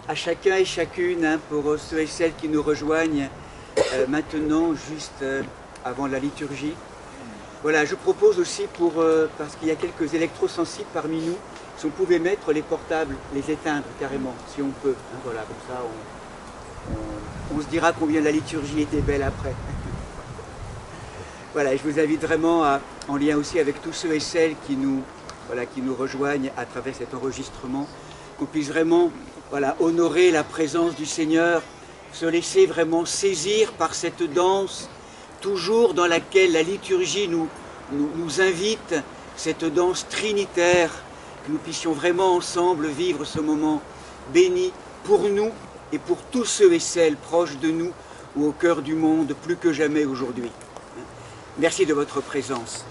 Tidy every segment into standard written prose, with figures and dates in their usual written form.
à chacun et chacune, hein, pour ceux et celles qui nous rejoignent maintenant, juste avant la liturgie. Voilà, je propose aussi, parce qu'il y a quelques électrosensibles parmi nous, si on pouvait mettre les portables, les éteindre carrément, si on peut. Hein, voilà, comme ça, on se dira combien la liturgie était belle après. Voilà, et je vous invite vraiment, en lien aussi avec tous ceux et celles qui nous rejoignent à travers cet enregistrement, qu'on puisse vraiment honorer la présence du Seigneur, se laisser vraiment saisir par cette danse, toujours dans laquelle la liturgie nous invite, cette danse trinitaire, que nous puissions vraiment ensemble vivre ce moment béni pour nous et pour tous ceux et celles proches de nous ou au cœur du monde, plus que jamais aujourd'hui. Merci de votre présence.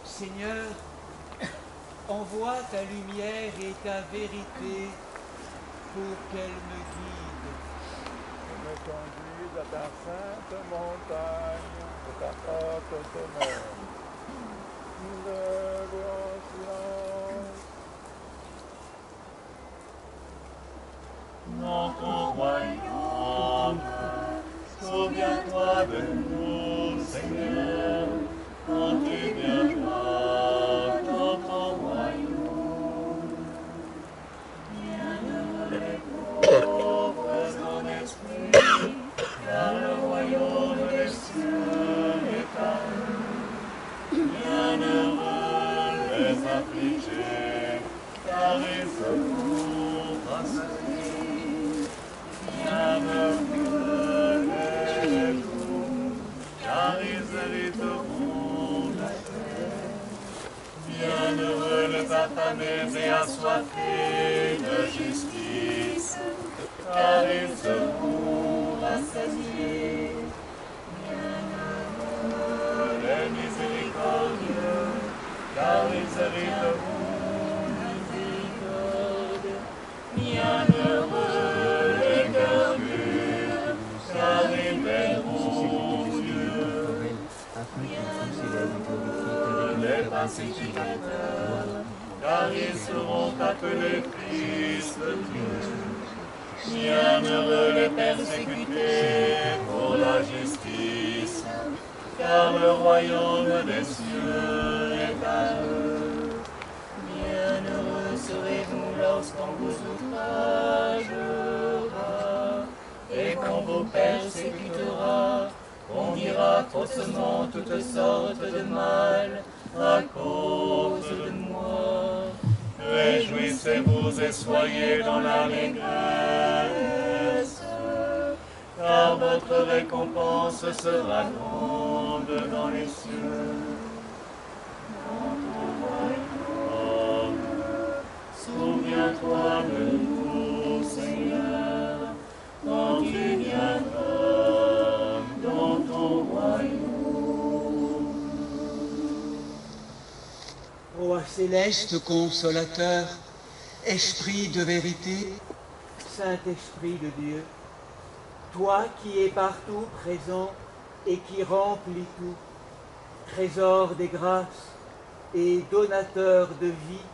Seigneur, envoie ta lumière et ta vérité pour qu'elle me guide. Me conduise à ta sainte montagne, de ta porte demeure. Debout en silence. Dans ton royaume, souviens-toi de nous, Seigneur, quand tu viendras dans ton royaume. Bienheureux les pauvres en esprit, car le royaume des cieux est à eux. Bienheureux les affligés, car ils seront rassasiés. Bienheureux les doux, car ils hériteront la terre. Bienheureux les affamés et assoiffés de justice, car ils seront rassasiés. Bienheureux les miséricordieux, car ils hériteront la miséricorde. Bienheureux les cœurs purs, car ils verront Dieu. Bienheureux les pacificateurs, car ils seront appelés fils de Dieu. Bienheureux les persécutés pour la justice, car le royaume des cieux est à eux. Bienheureux serez-vous lorsqu'on vous outragera, et qu'on vous persécutera, qu'on dira faussement toutes sortes de mal à cause de moi. Réjouissez-vous et soyez dans l'allégresse, car votre récompense sera grande dans les cieux. Dans ton royaume, souviens-toi de nous, Seigneur, quand tu viendras dans ton royaume. Roi céleste, consolateur, esprit de vérité, Saint-Esprit de Dieu, toi qui es partout présent et qui remplis tout, trésor des grâces et donateur de vie,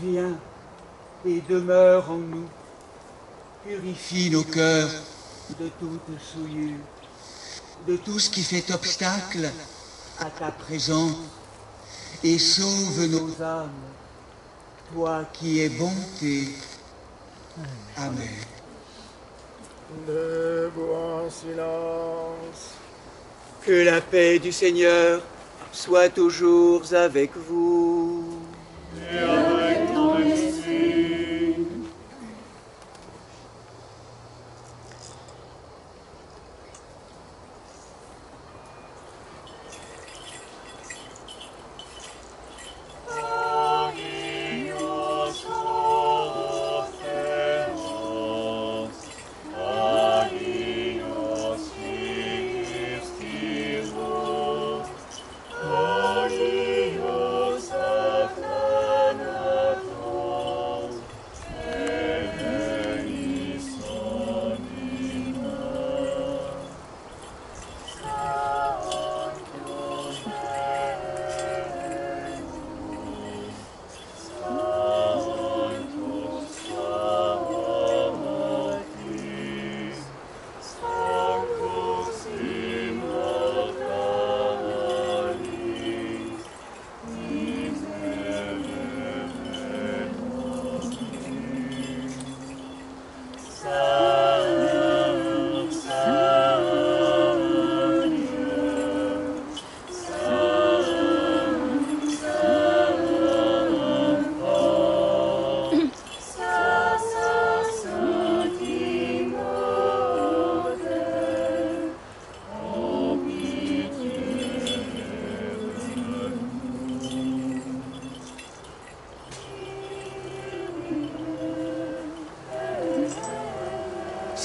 viens et demeure en nous, purifie nos cœurs de toute souillure, de tout ce qui fait obstacle à ta présence, et sauve nos âmes, toi qui es bonté. Amen. Debout en silence. Que la paix du Seigneur soit toujours avec vous. Et avec ton esprit.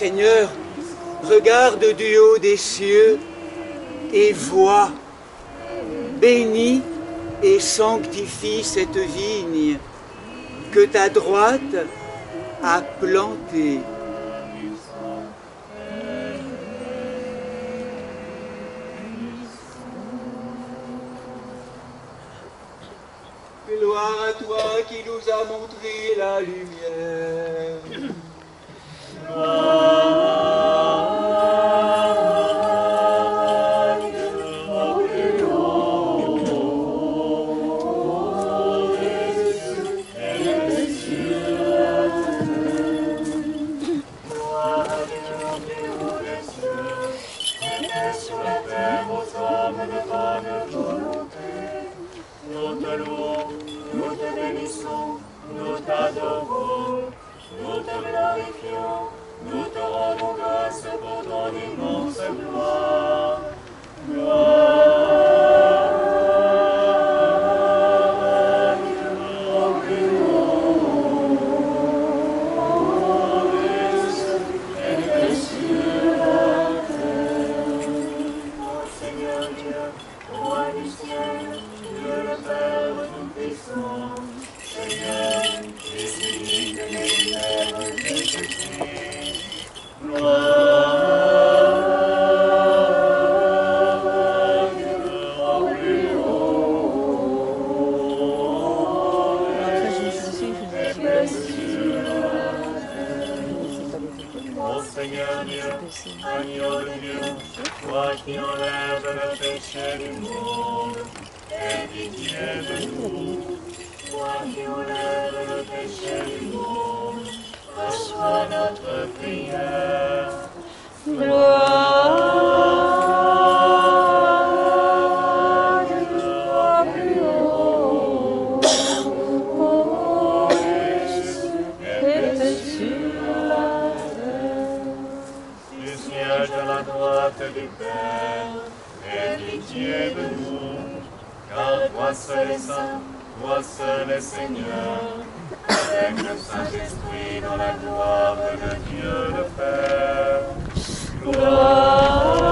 Seigneur, regarde du haut des cieux et vois, bénis et sanctifie cette vigne que ta droite a plantée. Gloire à toi qui nous a montré la lumière. Nous te louons, nous te bénissons, nous t'adorons, nous te glorifions, nous te rendons grâce pour ton immense gloire. Gloire au plus haut des cieux et sur la terre. Ô Seigneur Dieu, roi du ciel, Dieu le Père Tout-Puissant, Seigneur, les uniques et lumières de Jésus. Gloire au plus haut des cieux et sur la terre. Ô Seigneur Dieu, agneau de Dieu, toi qui enlèves le péché du monde, aie pitié de nous. Toi qui enlèves le péché du monde, reçois notre prière. Gloire au plus haut des cieux et sur la terre. Du siège de la droite du Père, aie pitié de nous. Car toi seul est saint, toi seul est Seigneur, avec le Saint-Esprit dans la gloire de Dieu le Père. Gloire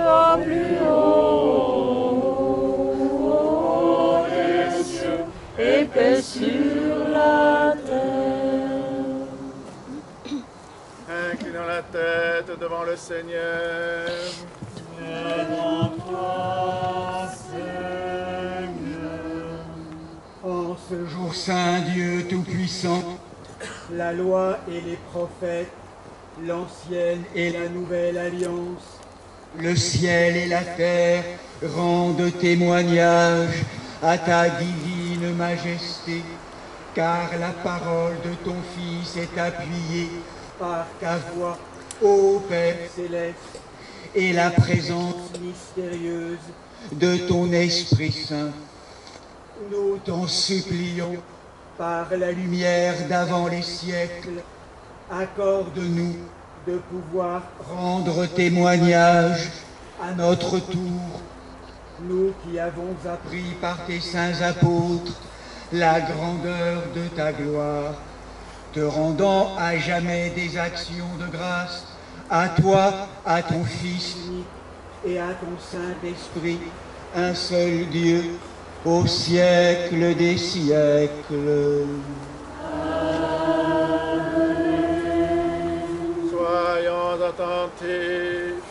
au plus haut des cieux et paix sur la terre. Inclinons la tête devant le Seigneur. Devant toi, Seigneur. En ce jour saint, Dieu Tout-Puissant, la loi et les prophètes, l'ancienne et la nouvelle alliance, le ciel et la terre rendent témoignage à ta divine majesté, car la parole de ton Fils est appuyée par ta voix, ô Père céleste, et la présence mystérieuse de ton Esprit Saint. Nous t'en supplions, par la lumière d'avant les siècles, accorde-nous de pouvoir rendre témoignage à notre tour, nous qui avons appris par tes saints apôtres la grandeur de ta gloire, te rendant à jamais des actions de grâce à toi, à ton Fils unique et à ton Saint-Esprit, un seul Dieu, au siècle des siècles. Soyons attentifs.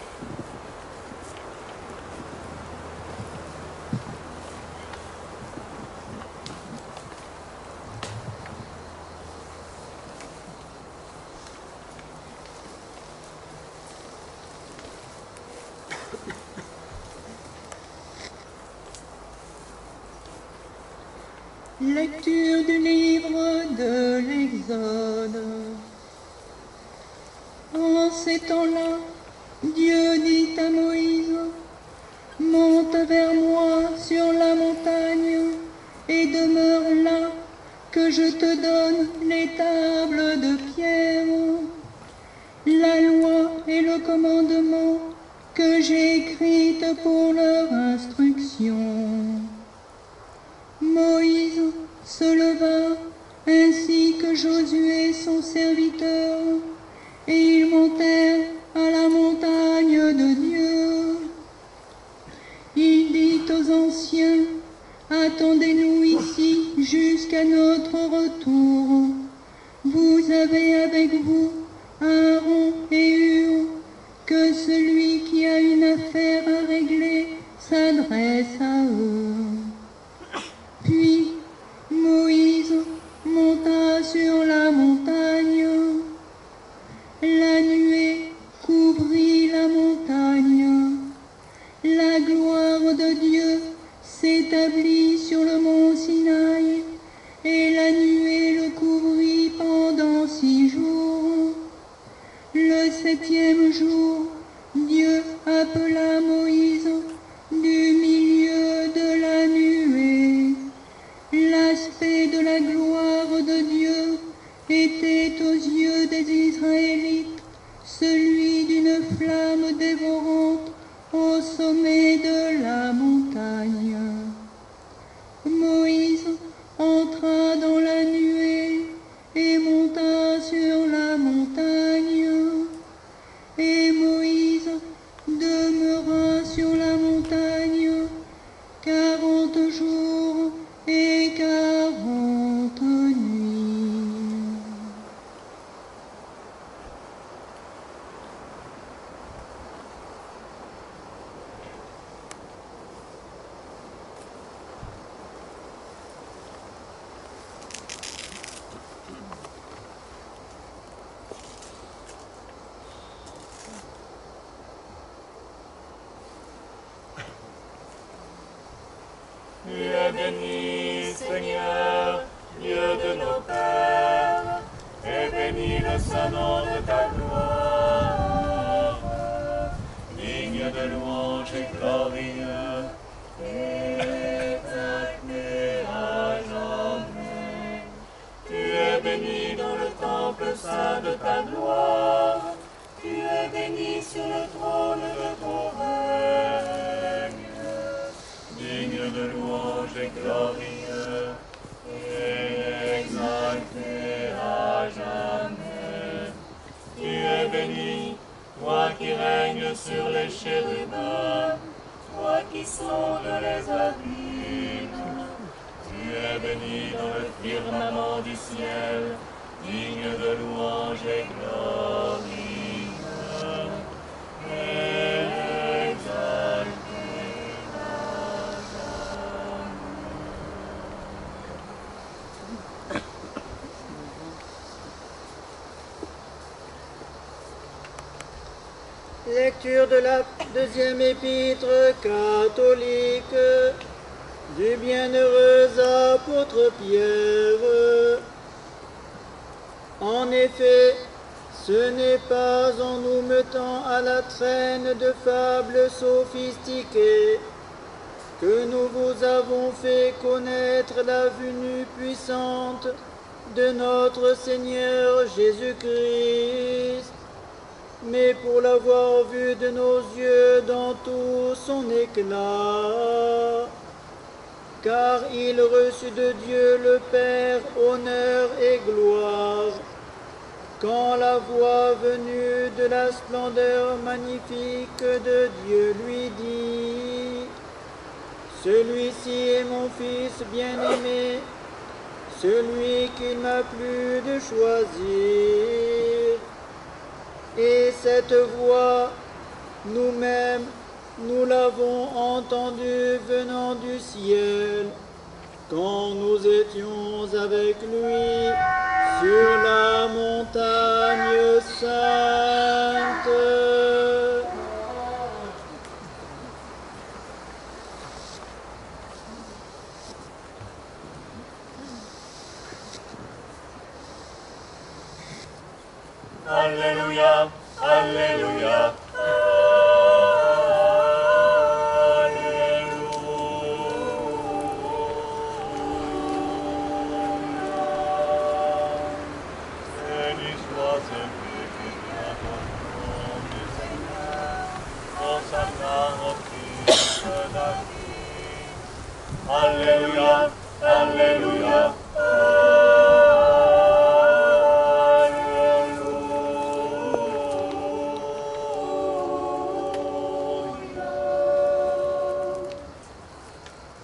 Lecture du livre de l'Exode. En ces temps-là, Dieu dit à Moïse, « Monte vers moi sur la montagne et demeure là, que je te donne les tables de pierre, la loi et le commandement que j'ai écrites pour leur instruction. » Moïse se leva ainsi que Josué son serviteur, et ils montèrent à la montagne de Dieu. Il dit aux anciens, attendez-nous ici jusqu'à notre retour. Vous avez avec vous Aaron et Hur, que celui qui a une affaire à régler s'adresse à eux. Puis Moïse monta sur la montagne. La nuée couvrit la montagne. La gloire de Dieu s'établit sur le mont Sinaï, et la nuée le couvrit pendant 6 jours. Le 7e jour, Dieu appela Moïse du milieu de la nuée. L'aspect de la gloire de Dieu était aux yeux des Israélites celui d'une flamme dévorante au sommet de la montagne. Moïse entra dans la nuée et monta sur la montagne. Et Moïse demeura sur la montagne 40 jours et 40 nuits. Tu es béni, Seigneur, Dieu de nos pères, et béni le Saint-Nom de ta gloire, digne de louange et glorieux, éternel à jamais. Tu es béni dans le temple saint de ta gloire, tu es béni sur le trône de ton règne, digne de louange et glorieux, et exalté à jamais. Tu es béni, toi qui règnes sur les chérubins, toi qui sondes les abîmes. Tu es béni dans le firmament du ciel, digne de louange et glorieux, et exalté. Lecture de la deuxième épître catholique du bienheureux apôtre Pierre. En effet, ce n'est pas en nous mettant à la traîne de fables sophistiquées que nous vous avons fait connaître la venue puissante de notre Seigneur Jésus-Christ, mais pour l'avoir vu de nos yeux dans tout son éclat. Car il reçut de Dieu le Père honneur et gloire, quand la voix venue de la splendeur magnifique de Dieu lui dit: celui-ci est mon Fils bien-aimé, celui qu'il m'a plu de choisir. Et cette voix, nous-mêmes, nous l'avons entendue venant du ciel, quand nous étions avec lui sur la montagne sainte. Alléluia, Alléluia, Béni soit celui qui vient au nom du Seigneur, Hosanna au Fils de David. Alléluia, Alléluia,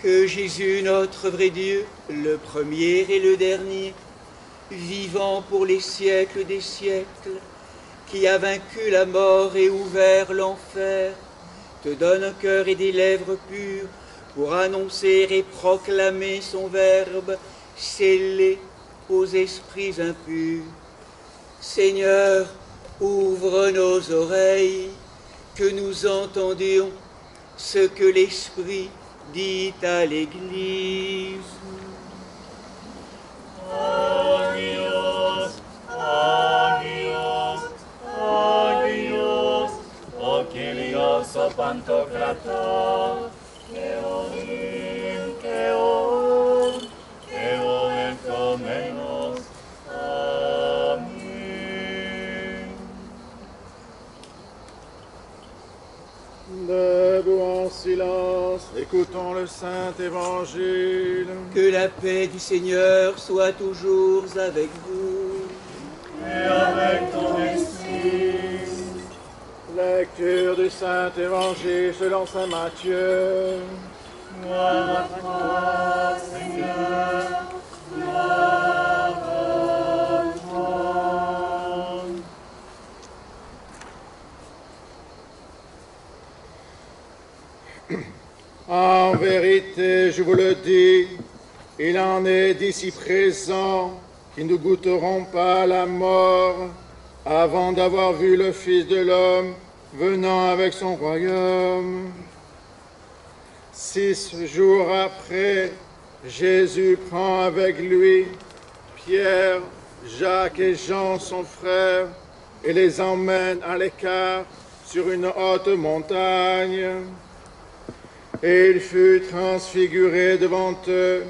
que Jésus, notre vrai Dieu, le premier et le dernier, vivant pour les siècles des siècles, qui a vaincu la mort et ouvert l'enfer, te donne un cœur et des lèvres pures pour annoncer et proclamer son verbe scellé aux esprits impurs. Seigneur, ouvre nos oreilles, que nous entendions ce que l'Esprit dit à l'Église. Agios, Agios, Agios, o Kyrios, o Pantocrator, Keorim, Keom, Keom, Ekomenos. Amen. Debout en silence, écoutons le Saint-Évangile. Que la paix du Seigneur soit toujours avec vous. Et avec ton esprit. Lecture du Saint-Évangile selon saint Matthieu. Gloire à toi, Seigneur. Gloire à toi. En vérité, je vous le dis, il en est d'ici présent qui ne goûteront pas la mort avant d'avoir vu le Fils de l'homme venant avec son royaume. 6 jours après, Jésus prend avec lui Pierre, Jacques et Jean, son frère, et les emmène à l'écart sur une haute montagne. Et il fut transfiguré devant eux,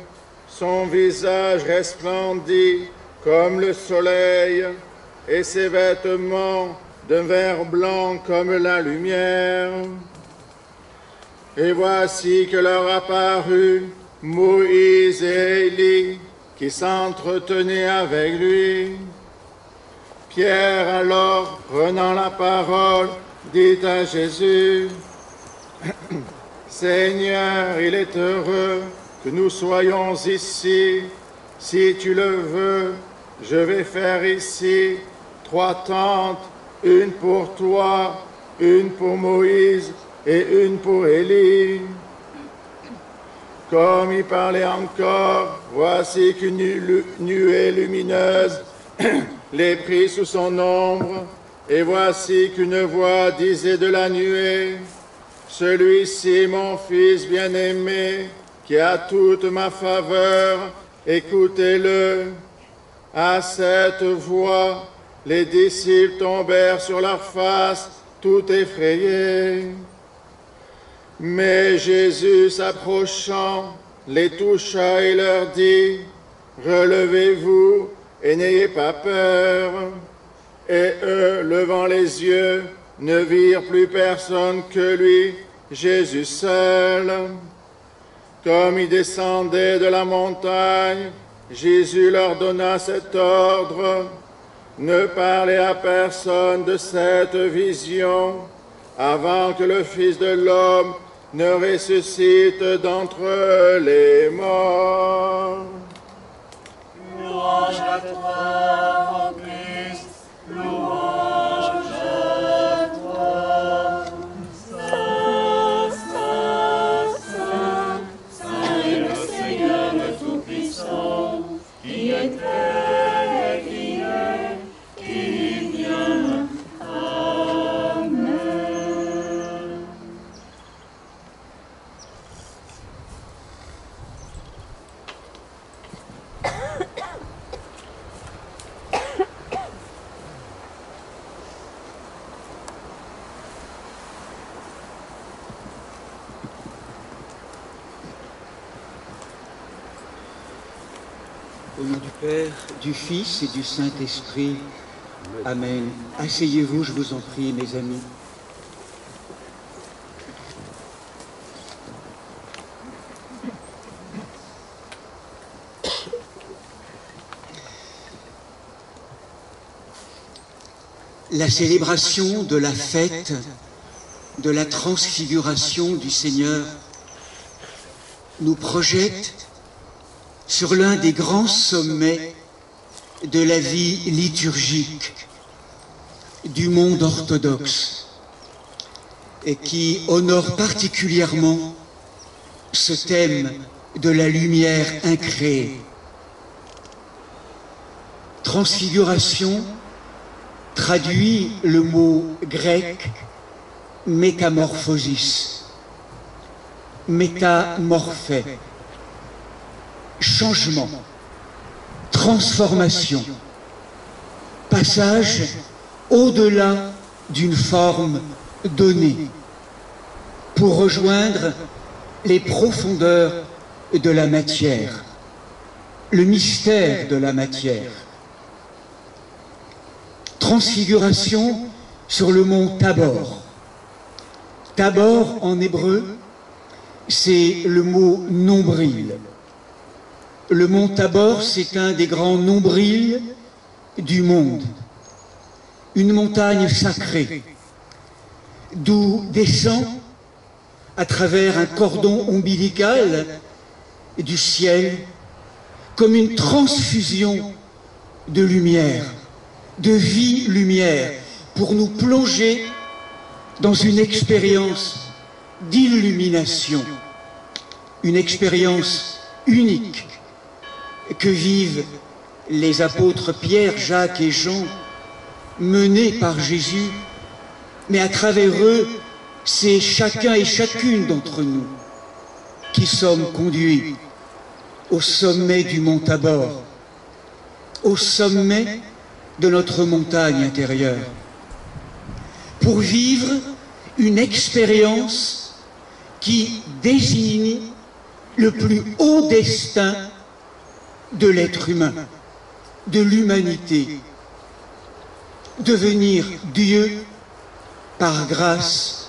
son visage resplendit comme le soleil, et ses vêtements d'un vert blanc comme la lumière. Et voici que leur apparut Moïse et Élie, qui s'entretenaient avec lui. Pierre alors, prenant la parole, dit à Jésus, « Seigneur, il est heureux que nous soyons ici. Si tu le veux, je vais faire ici 3 tentes, une pour toi, une pour Moïse et une pour Élie. » Comme il parlait encore, voici qu'une nuée lumineuse les prit sous son ombre, et voici qu'une voix disait de la nuée, « Celui-ci, mon Fils bien-aimé, qui a toute ma faveur, écoutez-le. » À cette voix, les disciples tombèrent sur leurs faces, tout effrayés. Mais Jésus, s'approchant, les toucha et leur dit, « Relevez-vous et n'ayez pas peur. » Et eux, levant les yeux, ne virent plus personne que lui, Jésus seul. Comme ils descendaient de la montagne, Jésus leur donna cet ordre, « Ne parlez à personne de cette vision, avant que le Fils de l'homme ne ressuscite d'entre les morts. » Louange à toi, ô Christ, louange à toi. Saint, Saint, Saint, Saint est le Seigneur le Tout-Puissant, qui était et qui est, qui vient. Amen. Au nom du Père, du Fils et du Saint-Esprit. Amen. Asseyez-vous, je vous en prie, mes amis. La célébration de la fête de la transfiguration du Seigneur nous projette sur l'un des grands sommets de la vie liturgique du monde orthodoxe et qui honore particulièrement ce thème de la lumière incréée. Transfiguration traduit le mot grec métamorphosis, métamorphé, changement, transformation, passage au-delà d'une forme donnée pour rejoindre les profondeurs de la matière, le mystère de la matière. Transfiguration sur le mont Tabor. Tabor en hébreu, c'est le mot nombril. Le mont Tabor, c'est un des grands nombrils du monde. Une montagne sacrée, d'où descend, à travers un cordon ombilical du ciel, comme une transfusion de lumière, de vie-lumière, pour nous plonger dans une expérience d'illumination, une expérience unique que vivent les apôtres Pierre, Jacques et Jean, menés par Jésus, mais à travers eux, c'est chacun et chacune d'entre nous qui sommes conduits au sommet du mont Tabor, au sommet de notre montagne intérieure, pour vivre une expérience qui désigne le plus haut destin de l'être humain, de l'humanité, devenir Dieu par grâce,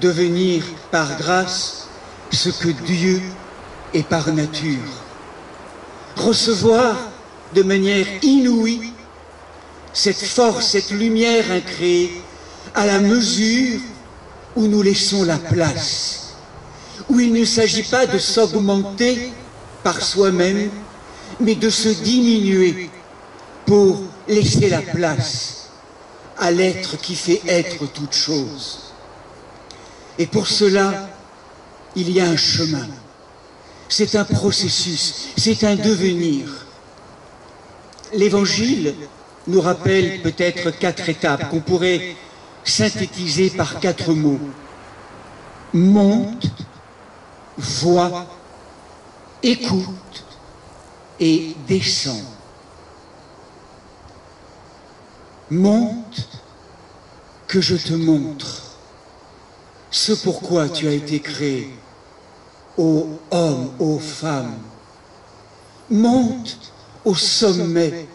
devenir par grâce ce que Dieu est par nature, recevoir de manière inouïe cette force, cette lumière incréée à la mesure où nous laissons la place, où il ne s'agit pas de s'augmenter par soi-même, mais de se diminuer pour laisser la place à l'être qui fait être toute chose. Et pour cela, il y a un chemin, c'est un processus, c'est un devenir. L'Évangile nous rappelle peut-être 4 étapes qu'on pourrait synthétiser par 4 mots. Monte, vois, écoute et descend. Monte, que je te montre ce pourquoi tu as été créé, ô homme, ô femme. Monte au sommet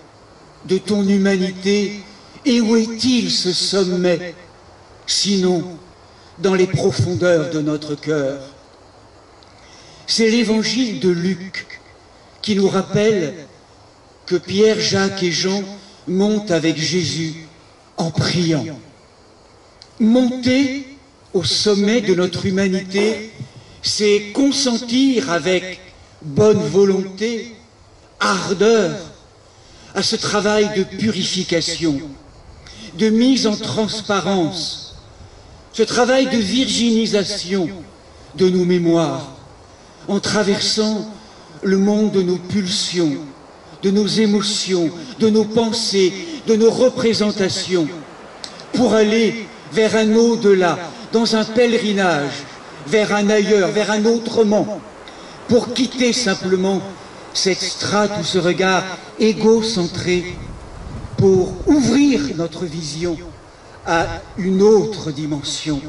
de ton humanité. Et où est-il ce sommet, sinon dans les profondeurs de notre cœur? C'est l'évangile de Luc qui nous rappelle que Pierre, Jacques et Jean montent avec Jésus en priant. Monter au sommet de notre humanité, c'est consentir avec bonne volonté, ardeur, à ce travail de purification, de mise en transparence, ce travail de virginisation de nos mémoires, en traversant le monde de nos pulsions, de nos émotions, de nos pensées, de nos représentations, pour aller vers un au-delà, dans un pèlerinage, vers un ailleurs, vers un autrement, pour quitter simplement cette strate ou ce regard égocentré, pour ouvrir notre vision à une autre dimension.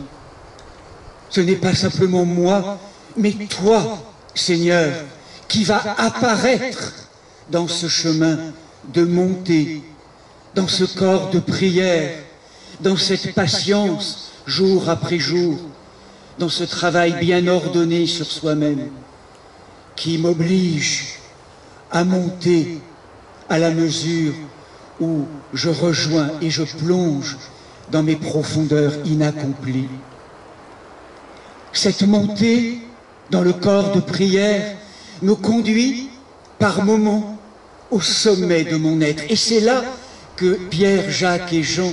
Ce n'est pas simplement moi, mais toi, Seigneur, qui va apparaître dans ce chemin de montée, dans ce corps de prière, dans cette patience jour après jour, dans ce travail bien ordonné sur soi-même, qui m'oblige à monter à la mesure où je rejoins et je plonge dans mes profondeurs inaccomplies. Cette montée dans le corps de prière, me conduit par moments au sommet de mon être. Et c'est là que Pierre, Jacques et Jean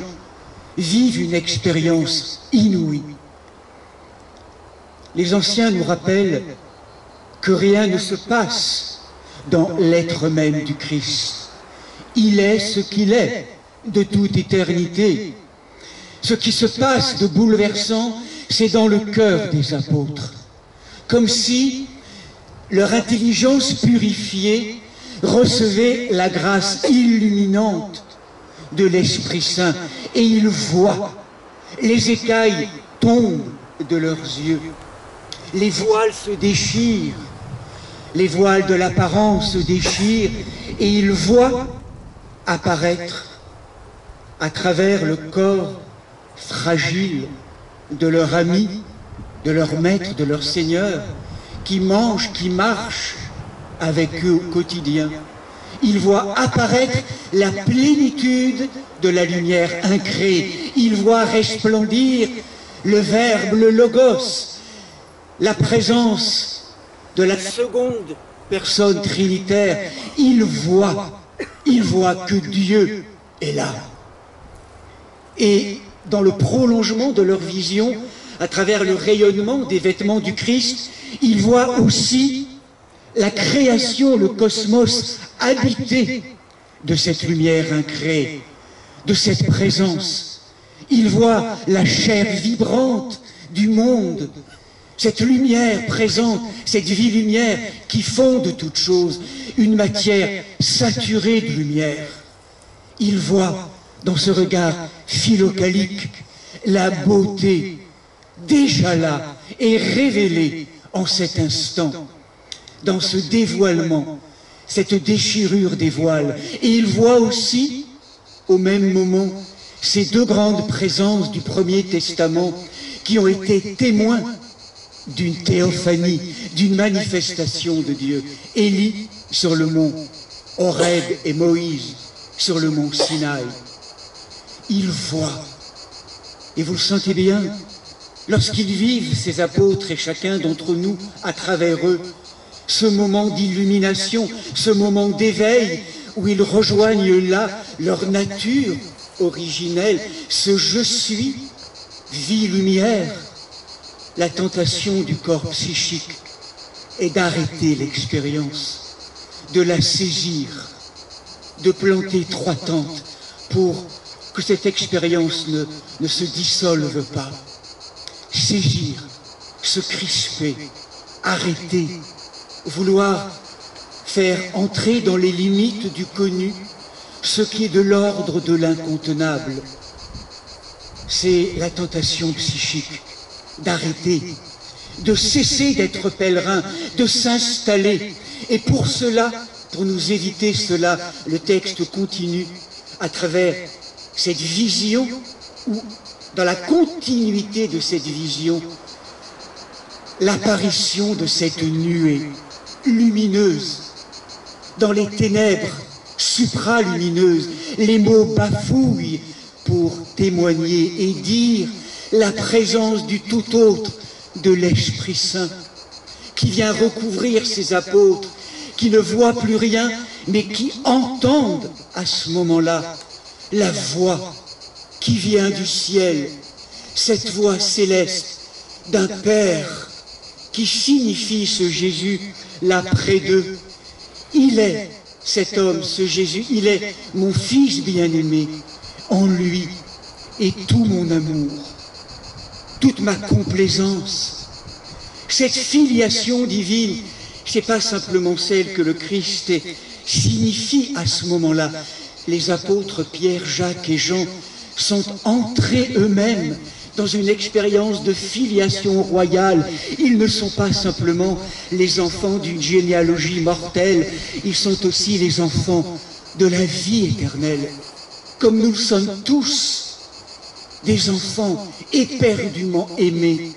vivent une expérience inouïe. Les anciens nous rappellent que rien ne se passe dans l'être même du Christ. Il est ce qu'il est de toute éternité. Ce qui se passe de bouleversant, c'est dans le cœur des apôtres. Comme si leur intelligence purifiée recevait la grâce illuminante de l'Esprit Saint. Et ils voient, les écailles tombent de leurs yeux. Les voiles se déchirent, les voiles de l'apparence se déchirent, et ils voient apparaître à travers le corps fragile de leur ami, de leur maître, de leur Seigneur, qui mange, qui marche avec eux au quotidien. Ils voient apparaître la plénitude de la lumière incréée. Ils voient resplendir le Verbe, le Logos, la présence de la seconde personne trinitaire. Ils voient que Dieu est là. Et dans le prolongement de leur vision, à travers le rayonnement des vêtements du Christ, ils voient aussi la création, le cosmos habité de cette lumière incréée, de cette présence. Ils voient la chair vibrante du monde, cette lumière présente, cette vie lumière qui fonde toute chose, une matière saturée de lumière. Ils voient dans ce regard philocalique la beauté déjà là et révélée en cet instant, dans ce dévoilement, cette déchirure des voiles. Et ils voient aussi, au même moment, ces deux grandes présences du Premier Testament qui ont été témoins d'une théophanie, d'une manifestation de Dieu. Élie sur le mont Horeb et Moïse sur le mont Sinaï. Ils voient, et vous le sentez bien, lorsqu'ils vivent, ces apôtres et chacun d'entre nous, à travers eux, ce moment d'illumination, ce moment d'éveil, où ils rejoignent là leur nature originelle, ce « je suis », vie, lumière. La tentation du corps psychique est d'arrêter l'expérience, de la saisir, de planter trois tentes pour que cette expérience ne se dissolve pas. Saisir, se crisper, arrêter, vouloir faire entrer dans les limites du connu ce qui est de l'ordre de l'incontenable. C'est la tentation psychique d'arrêter, de cesser d'être pèlerin, de s'installer. Et pour cela, pour nous éviter cela, le texte continue à travers cette vision, où, dans la continuité de cette vision, l'apparition de cette nuée lumineuse, dans les ténèbres supralumineuses, les mots bafouillent pour témoigner et dire la présence du tout autre, de l'Esprit Saint, qui vient recouvrir ces apôtres, qui ne voient plus rien, mais qui entendent à ce moment-là la voix qui vient du ciel, cette voix céleste d'un Père qui signifie ce Jésus là près d'eux. Il est cet homme, ce Jésus, il est mon Fils bien-aimé, en lui est tout mon amour, toute ma complaisance. Cette filiation divine, ce n'est pas simplement celle que le Christ signifie à ce moment-là. Les apôtres Pierre, Jacques et Jean sont entrés eux-mêmes dans une expérience de filiation royale. Ils ne sont pas simplement les enfants d'une généalogie mortelle, ils sont aussi les enfants de la vie éternelle. Comme nous le sommes tous, des enfants éperdument aimés,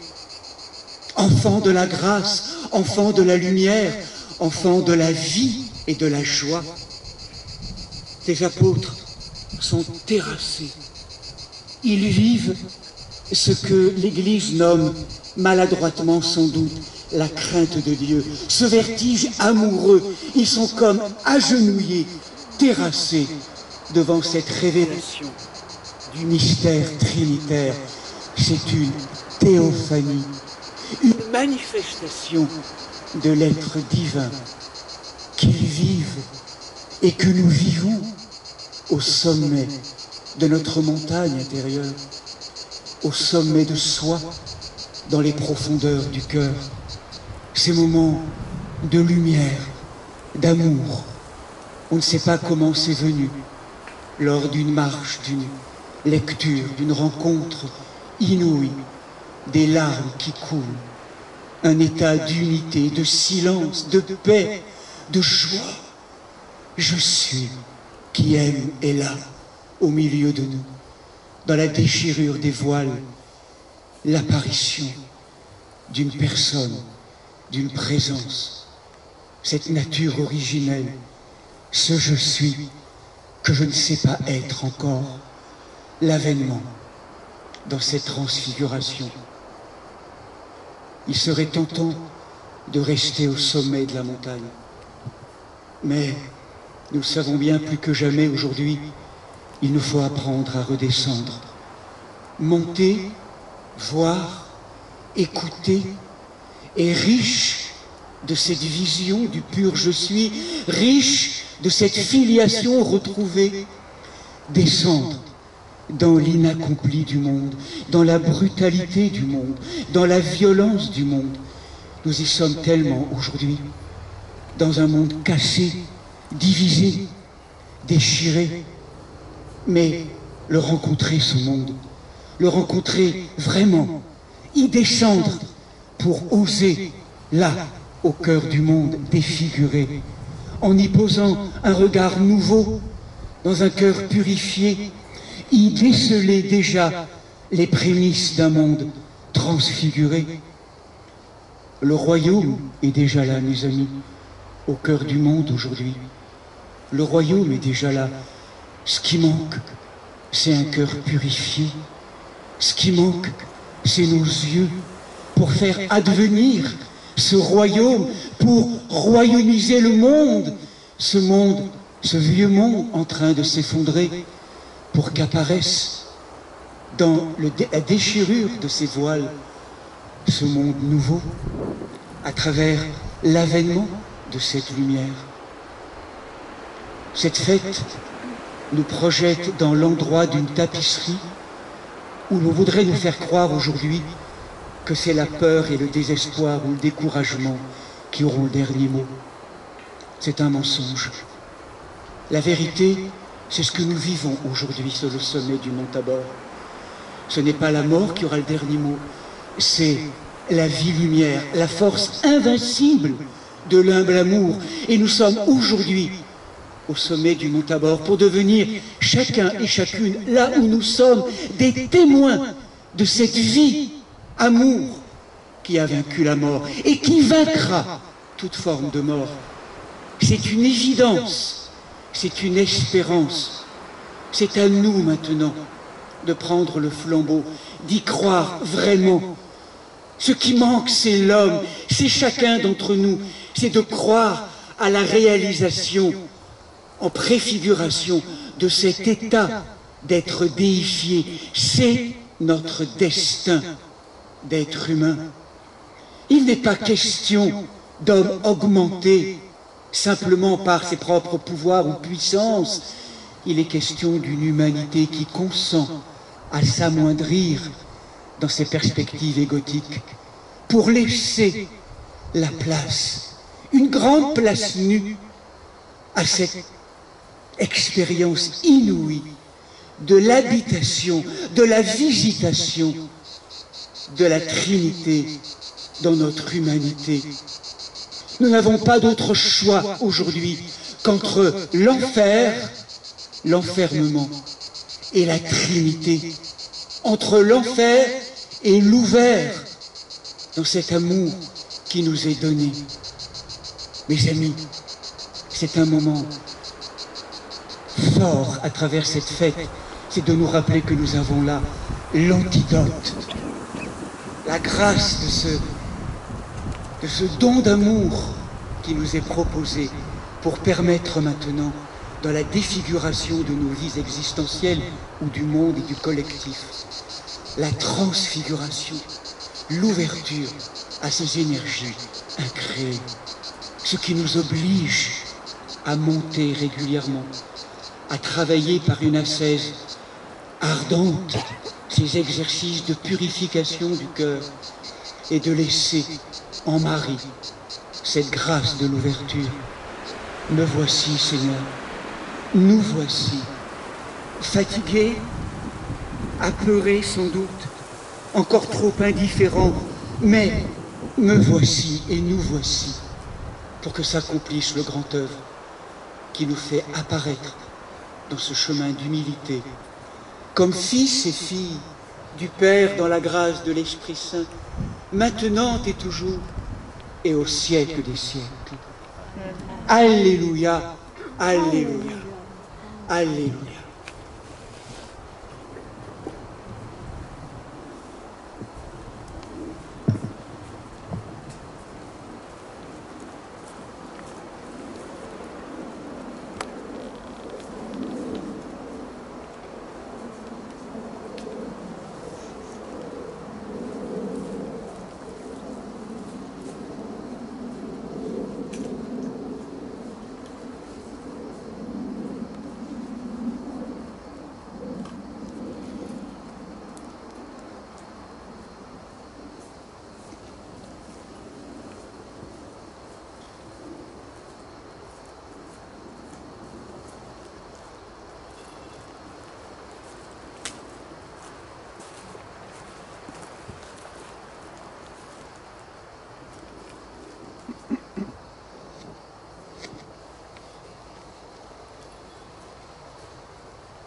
enfants de la grâce, enfants de la lumière, enfants de la vie et de la joie. Ces apôtres sont terrassés. Ils vivent ce que l'Église nomme, maladroitement sans doute, la crainte de Dieu, ce vertige amoureux. Ils sont comme agenouillés, terrassés devant cette révélation du mystère trinitaire. C'est une théophanie, une manifestation de l'être divin qu'ils vivent et que nous vivons au sommet de notre montagne intérieure, au sommet de soi, dans les profondeurs du cœur. Ces moments de lumière, d'amour, on ne sait pas comment c'est venu, lors d'une marche, d'une lecture, d'une rencontre inouïe, des larmes qui coulent, un état d'unité, de silence, de paix, de joie. Je suis qui aime est là, au milieu de nous, dans la déchirure des voiles, l'apparition d'une personne, d'une présence, cette nature originelle, ce je suis que je ne sais pas être encore, l'avènement dans cette transfiguration. Il serait tentant de rester au sommet de la montagne, mais nous le savons bien plus que jamais aujourd'hui, il nous faut apprendre à redescendre, monter, voir, écouter, et riche de cette vision du pur je suis, riche de cette filiation retrouvée, descendre dans l'inaccompli du monde, dans la brutalité du monde, dans la violence du monde. Nous y sommes tellement aujourd'hui, dans un monde cassé, divisé, déchiré, mais le rencontrer ce monde, le rencontrer vraiment, y descendre pour oser, là, au cœur du monde, défiguré, en y posant un regard nouveau, dans un cœur purifié, y déceler déjà les prémices d'un monde transfiguré. Le royaume est déjà là, mes amis, au cœur du monde aujourd'hui. Le royaume est déjà là. Ce qui manque, c'est un cœur purifié. Ce qui manque, c'est nos yeux pour faire advenir ce royaume, pour royaumiser le monde, ce vieux monde en train de s'effondrer, pour qu'apparaisse dans la déchirure de ces voiles ce monde nouveau, à travers l'avènement de cette lumière. Cette fête nous projette dans l'endroit d'une tapisserie où l'on voudrait nous faire croire aujourd'hui que c'est la peur et le désespoir ou le découragement qui auront le dernier mot. C'est un mensonge. La vérité, c'est ce que nous vivons aujourd'hui sur le sommet du mont Tabor. Ce n'est pas la mort qui aura le dernier mot, c'est la vie-lumière, la force invincible de l'humble amour. Et nous sommes aujourd'hui au sommet du mont Tabor pour devenir chacun et chacune, là où nous sommes, des témoins de cette vie, amour, qui a vaincu la mort et qui vaincra toute forme de mort. C'est une évidence, c'est une espérance. C'est à nous maintenant de prendre le flambeau, d'y croire vraiment. Ce qui manque, c'est l'homme, c'est chacun d'entre nous, c'est de croire à la réalisation en préfiguration de cet état d'être déifié. C'est notre destin d'être humain. Il n'est pas question d'homme augmenté simplement par ses propres pouvoirs ou puissances. Il est question d'une humanité qui consent à s'amoindrir dans ses perspectives égotiques pour laisser la place, une grande place nue à cette expérience inouïe de l'habitation, de la visitation de la Trinité dans notre humanité. Nous n'avons pas d'autre choix aujourd'hui qu'entre l'enfer, l'enfermement et la Trinité, entre l'enfer et l'ouvert dans cet amour qui nous est donné. Mes amis, c'est un moment fort à travers cette fête, c'est de nous rappeler que nous avons là l'antidote, la grâce de ce don d'amour qui nous est proposé pour permettre maintenant, dans la défiguration de nos vies existentielles ou du monde et du collectif, la transfiguration, l'ouverture à ces énergies incréées, ce qui nous oblige à monter régulièrement, à travailler par une ascèse ardente ces exercices de purification du cœur et de laisser en Marie cette grâce de l'ouverture. Me voici, Seigneur, nous voici, fatigués, apeurés sans doute, encore trop indifférents, mais me voici et nous voici pour que s'accomplisse le grand œuvre qui nous fait apparaître dans ce chemin d'humilité, comme fils et filles du Père dans la grâce de l'Esprit Saint, maintenant et toujours, et au siècle des siècles. Alléluia, Alléluia, Alléluia.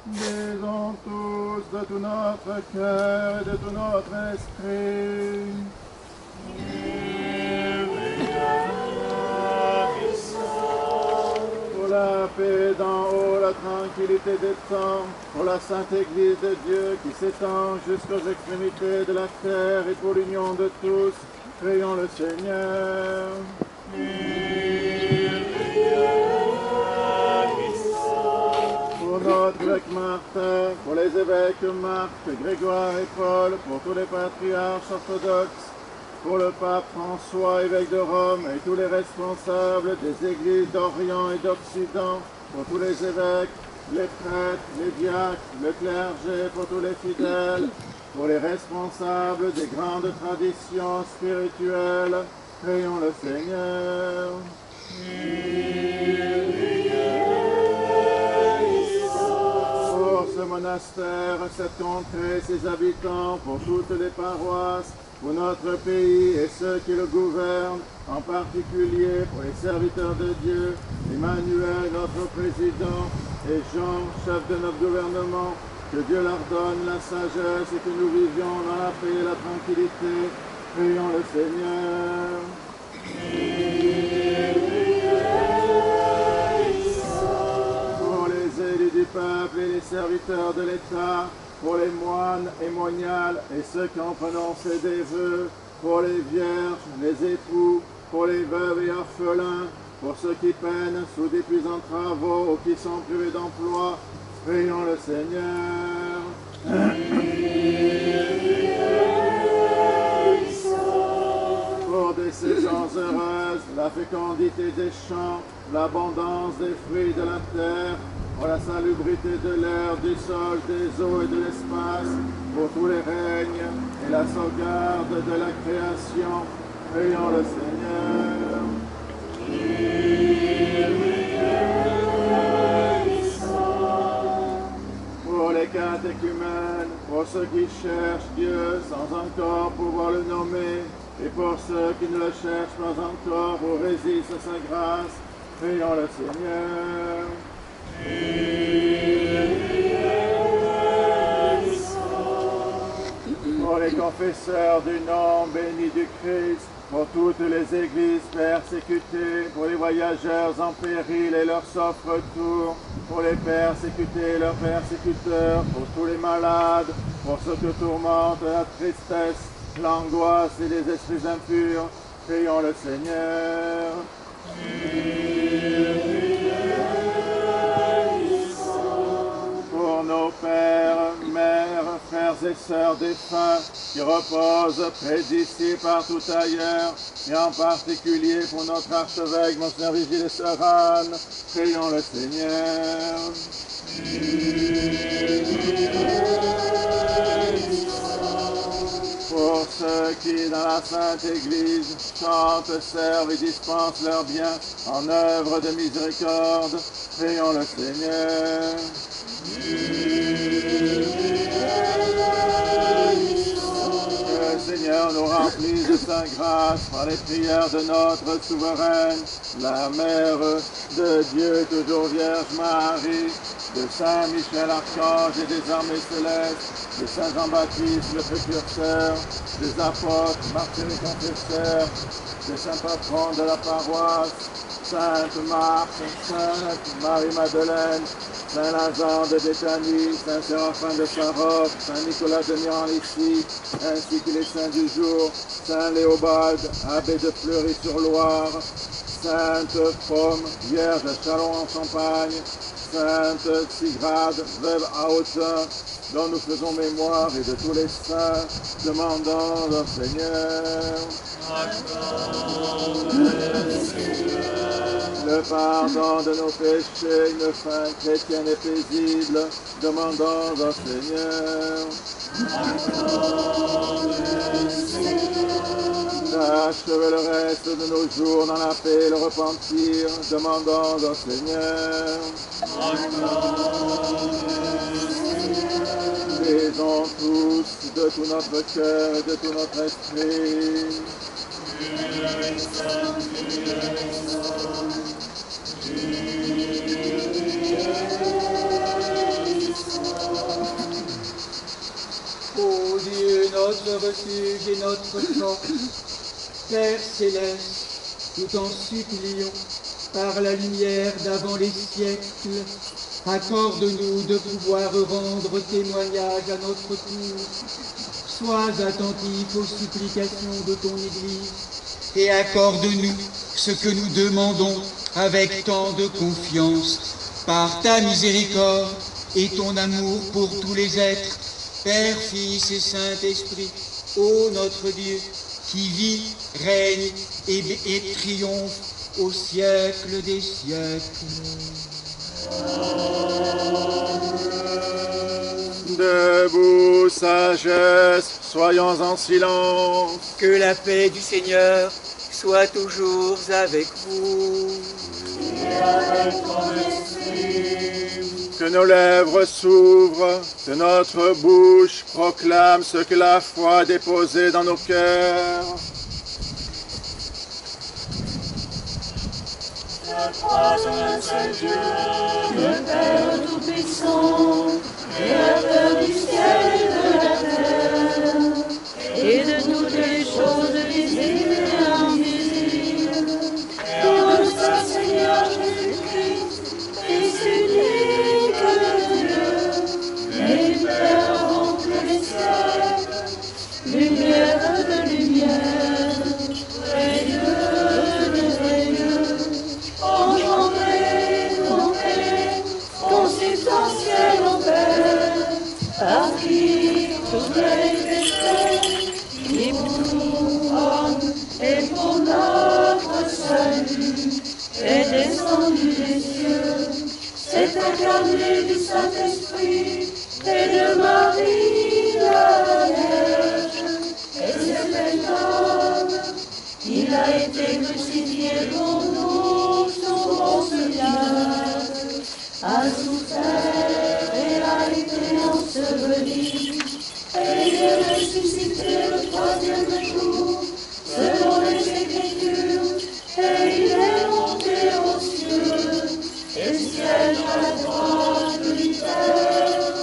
Disons tous de tout notre cœur et de tout notre esprit. Pour la paix d'en haut, la tranquillité des temps, pour la sainte Église de Dieu qui s'étend jusqu'aux extrémités de la terre et pour l'union de tous, prions le Seigneur. Pour notre évêque Martin, pour les évêques Marc, Grégoire et Paul, pour tous les patriarches orthodoxes, pour le pape François, évêque de Rome, et tous les responsables des églises d'Orient et d'Occident, pour tous les évêques, les prêtres, les diacres, le clergé, pour tous les fidèles, pour les responsables des grandes traditions spirituelles, prions le Seigneur. Pour ce monastère, cette contrée, ses habitants, pour toutes les paroisses, pour notre pays et ceux qui le gouvernent, en particulier pour les serviteurs de Dieu, Emmanuel, notre président, et Jean, chef de notre gouvernement, que Dieu leur donne la sagesse et que nous vivions dans la paix et la tranquillité. Prions le Seigneur. Pour les élus du peuple et les serviteurs de l'État, pour les moines et moniales et ceux qui ont prononcé des vœux, pour les vierges, les époux, pour les veuves et orphelins, pour ceux qui peinent sous d'épuisants travaux ou qui sont privés d'emploi, prions le Seigneur. Pour des saisons heureuses, la fécondité des champs, l'abondance des fruits de la terre, pour la salubrité de l'air, du sol, des eaux et de l'espace, pour tous les règnes et la sauvegarde de la création, prions le Seigneur. Pour les catéchumènes, pour ceux qui cherchent Dieu sans encore pouvoir le nommer, et pour ceux qui ne le cherchent pas encore ou résistent à sa grâce, prions le Seigneur. Pour les confesseurs du nom béni du Christ, pour toutes les églises persécutées, pour les voyageurs en péril et leur sauf retour, pour les persécutés et leurs persécuteurs, pour tous les malades, pour ceux que tourmente la tristesse, l'angoisse et les esprits impurs, Prions le Seigneur. Pour nos pères, mères, frères et sœurs défunts qui reposent près d'ici, partout ailleurs, et en particulier pour notre archevêque, Monseigneur Vigile et Sœur Anne, prions le Seigneur. Pour ceux qui, dans la Sainte Église, chantent, servent et dispensent leurs biens en œuvre de miséricorde, prions le Seigneur. Que le Seigneur nous remplisse de sa grâce par les prières de notre souveraine, la Mère de Dieu, toujours Vierge Marie, de Saint Michel Archange et des armées célestes, de Saint Jean-Baptiste le précurseur, des apôtres, martyrs et confesseurs, des saints patrons de la paroisse, Sainte Marthe, Sainte Marie-Madeleine, Saint Lazare de Béthanie, Saint Séraphin de Sarope, Saint Nicolas de Mirandissi, ainsi que les saints du jour, Saint Léobald, abbé de Fleury-sur-Loire, Sainte Pomme, Vierge de Châlons-en-Champagne, Sainte Sigrade, veuve à Autun, dont nous faisons mémoire, et de tous les saints, demandant au Seigneur le pardon de nos péchés, une fin chrétienne et paisible, demandant au Seigneur d'achever le reste de nos jours dans la paix et le repentir, demandant au Seigneur Prions tous de tout notre cœur et de tout notre esprit. Ô Dieu, notre refuge et notre force, Père céleste, nous t'en supplions, par la lumière d'avant les siècles, accorde-nous de pouvoir rendre témoignage à notre tour. Sois attentif aux supplications de ton Église et accorde-nous ce que nous demandons avec tant de confiance, par ta miséricorde et ton amour pour tous les êtres, Père, Fils et Saint-Esprit, ô notre Dieu, qui vit, règne et triomphe au siècle des siècles. Debout, sagesse, soyons en silence. Que la paix du Seigneur soit toujours avec vous. Et avec ton esprit. Que nos lèvres s'ouvrent, que notre bouche proclame ce que la foi a déposé dans nos cœurs. Je crois en un seul Dieu, le Père Tout-Puissant, Créateur du ciel et de la terre, et de toutes les choses visibles et invisibles, et de sa Seigneur Jésus-Christ, Fils unique de Dieu, et Père avant tous les siècles, lumière de lumière, vrai Dieu de vrai Dieu, engendré, compté, consubstantiel au Père, par qui tout a été fait, qui pour nous hommes et pour notre salut est descendu des cieux, s'est incarné du Saint-Esprit et de Marie la Vierge, et s'est fait homme. Il a été crucifié pour nous sous Ponce Pilate, a souffert et a été enseveli, et il est ressuscité le troisième jour, selon les Écritures, et il est monté aux cieux, et siège à la droite du Père,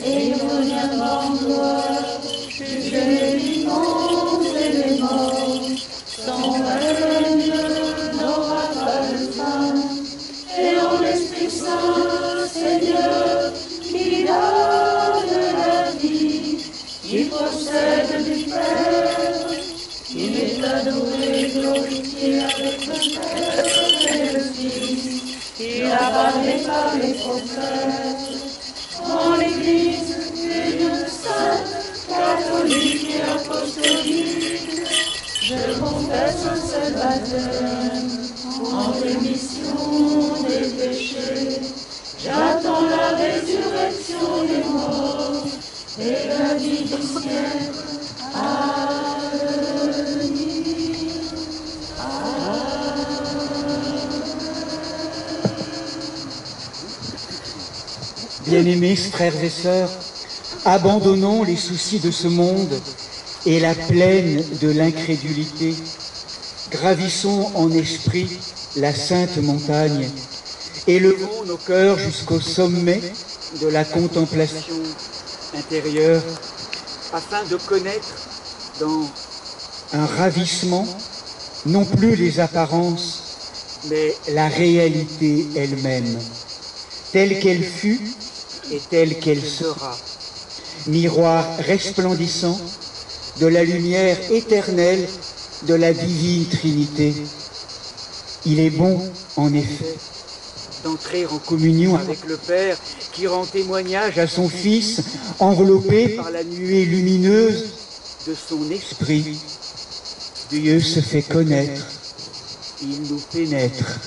et il reviendra en gloire, juger les vivants et les morts. Son règne n'aura pas par les prophètes, en l'Église une sainte, catholique et apostolique, je confesse un seul baptême, en rémission des péchés. J'attends la résurrection des morts et la vie du ciel à venir. Bien-aimés frères et sœurs, abandonnons les soucis de ce monde et la plaine de l'incrédulité. Gravissons en esprit la sainte montagne. Élevons nos cœurs jusqu'au sommet de la contemplation intérieure afin de connaître dans un ravissement non plus les apparences, mais la réalité elle-même, telle qu'elle fut et telle qu'elle sera, miroir resplendissant de la lumière éternelle de la divine Trinité. Il est bon, en effet, d'entrer en communion avec le Père qui rend témoignage à son Fils, enveloppé par la nuée lumineuse de son esprit. Dieu se fait connaître, il nous pénètre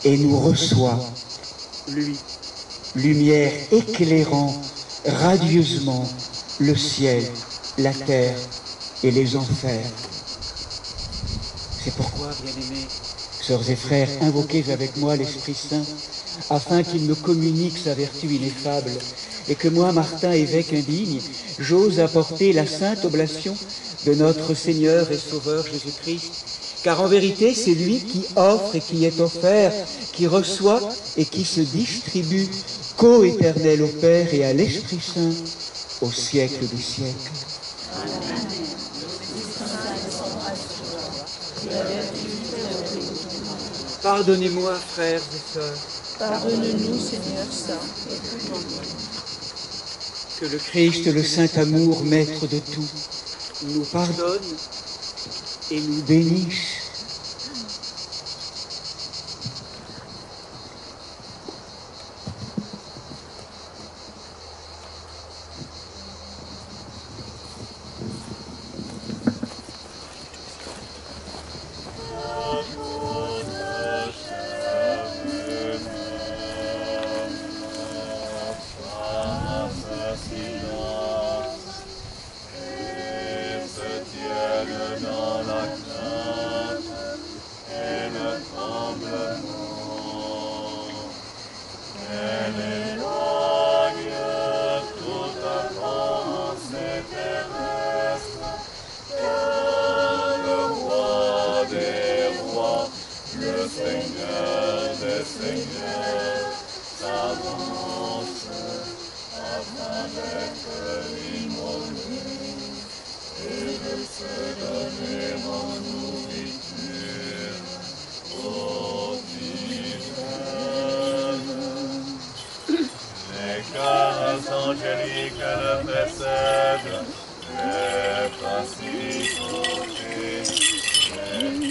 et nous reçoit, lui, lumière éclairant radieusement le ciel, la terre et les enfers. C'est pourquoi, bien-aimés, sœurs et frères, invoquez avec moi l'Esprit Saint, afin qu'il me communique sa vertu ineffable, et que moi, Martin, évêque indigne, j'ose apporter la sainte oblation de notre Seigneur et Sauveur Jésus-Christ, car en vérité, c'est lui qui offre et qui est offert, qui reçoit et qui se distribue, co-éternel au Père et à l'Esprit Saint, au siècle des siècles. Pardonnez-moi, frères et sœurs. Pardonne-nous, Seigneur Saint, et tout en que le Christ, le Saint Amour, Maître de tout, nous pardonne et nous bénisse. Angélique le précède, les principautés, les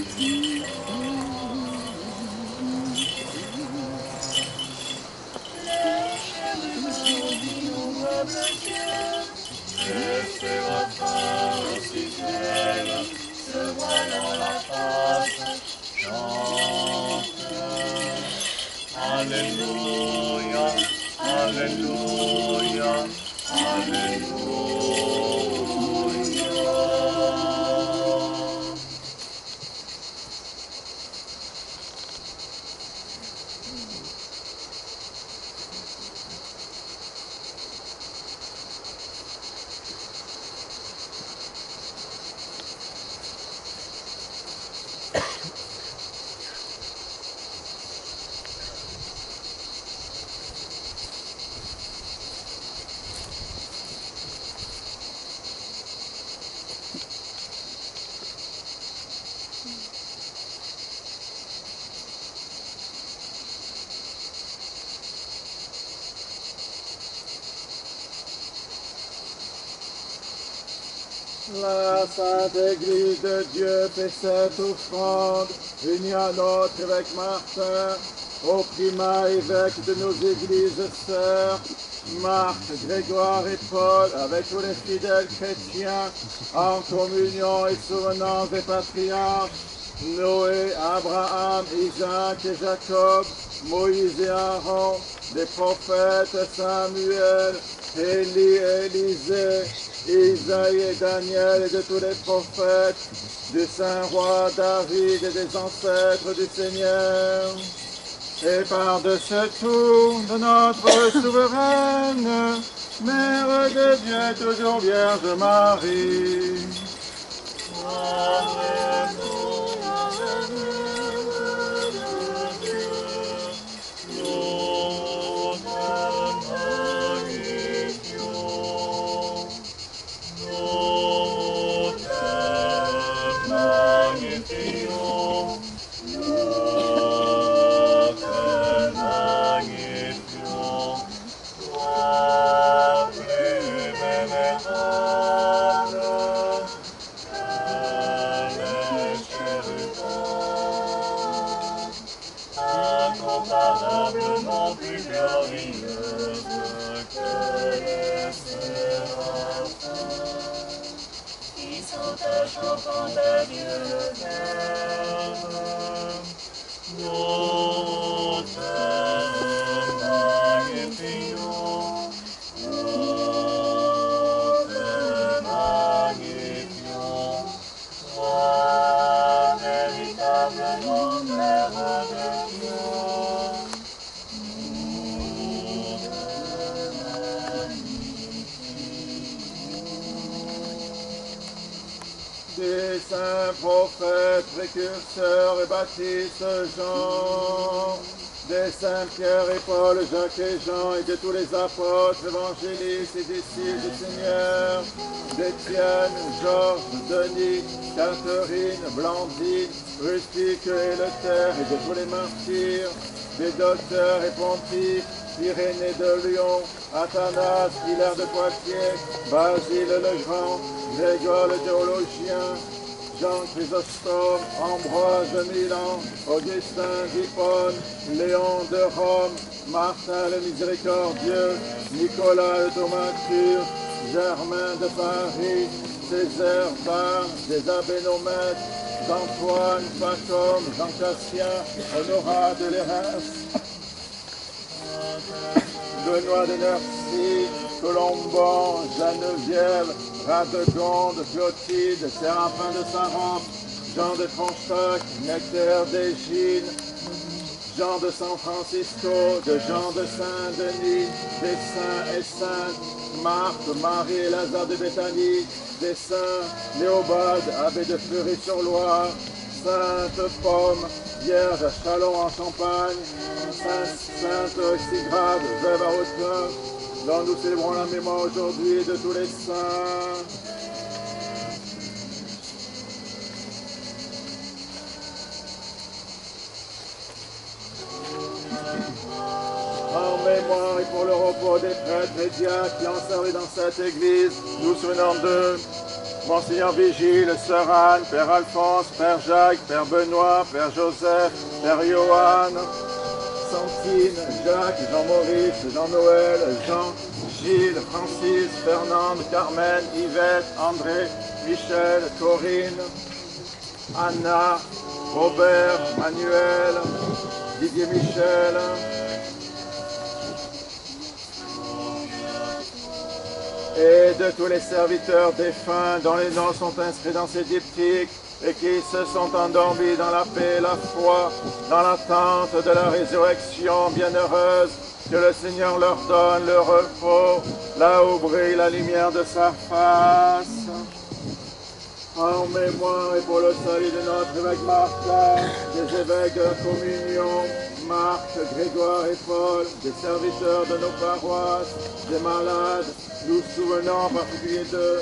laissez votre âme si belle, se voilant la face, chante. Alléluia, Alléluia, Alléluia. La Sainte Église de Dieu fait cette offrande, unie à notre évêque Martin, aux primats évêques de nos églises sœurs, Marc, Grégoire et Paul, avec tous les fidèles chrétiens, en communion et souvenance des patriarches, Noé, Abraham, Isaac et Jacob, Moïse et Aaron, des prophètes Samuel, Élie et Élisée, Isaïe et Daniel et de tous les prophètes, du saint roi David et des ancêtres du Seigneur, et par-dessus tout de notre souveraine, Mère de Dieu, toujours Vierge Marie. Incomparablement plus glorieuse que les séraphins, qui sont chantant à Dieu le Père. Nous te magnifions, nous te magnifions, toi véritablement Mère de Dieu. Des saints prophètes, précurseurs et baptistes Jean, des saints Pierre et Paul, Jacques et Jean, et de tous les apôtres, évangélistes et disciples du Seigneur, d'Étienne, Georges, Denis, Catherine, Blandine, Rustique et Eleuthère, et de tous les martyrs, des docteurs et pontifes, Irénée de Lyon, Athanas, Hilaire de Poitiers, Basile le Grand, Grégor le théologien, Jean Chrysostome, Ambroise de Milan, Augustin d'Hippone, Léon de Rome, Martin le Miséricordieux, Nicolas le Thaumaturge, Germain de Paris, Césaire Bar, des Abénomètres, Antoine, Pacôme, Jean Cassien, Honorat de Lérins, Benoît de Nercy, Colombon, Geneviève, Radegonde, Clotilde, Séraphin de Saint-Rampe, Jean de Tronchac, Nectaire d'Égine, Jean de San Francisco, de Jean de Saint-Denis, des saints et saintes, Marthe, Marie et Lazare de Béthanie, des saints Léobald, abbé de Fleury-sur-Loire, Sainte Pomme, Vierge à Châlons en Champagne, Sainte Sigrave, veuve à Autun, dont nous célébrons la mémoire aujourd'hui de tous les saints. En mémoire et pour le repos des prêtres et diacres qui ont servi dans cette église, nous souvenons de Monseigneur Vigile, Sœur Anne, Père Alphonse, Père Jacques, Père Benoît, Père Joseph, Père Johan, Santine, Jacques, Jean-Maurice, Jean-Noël, Jean, Gilles, Francis, Fernande, Carmen, Yvette, André, Michel, Corinne, Anna, Robert, Manuel, Didier Michel, et de tous les serviteurs défunts dont les noms sont inscrits dans ces diptyques et qui se sont endormis dans la paix et la foi, dans l'attente de la résurrection bienheureuse, que le Seigneur leur donne le repos, là où brille la lumière de sa face. En mémoire et pour le salut de notre évêque Martin, des évêques de la communion, Marc, Grégoire et Paul, des serviteurs de nos paroisses, des malades, nous souvenons en particulier de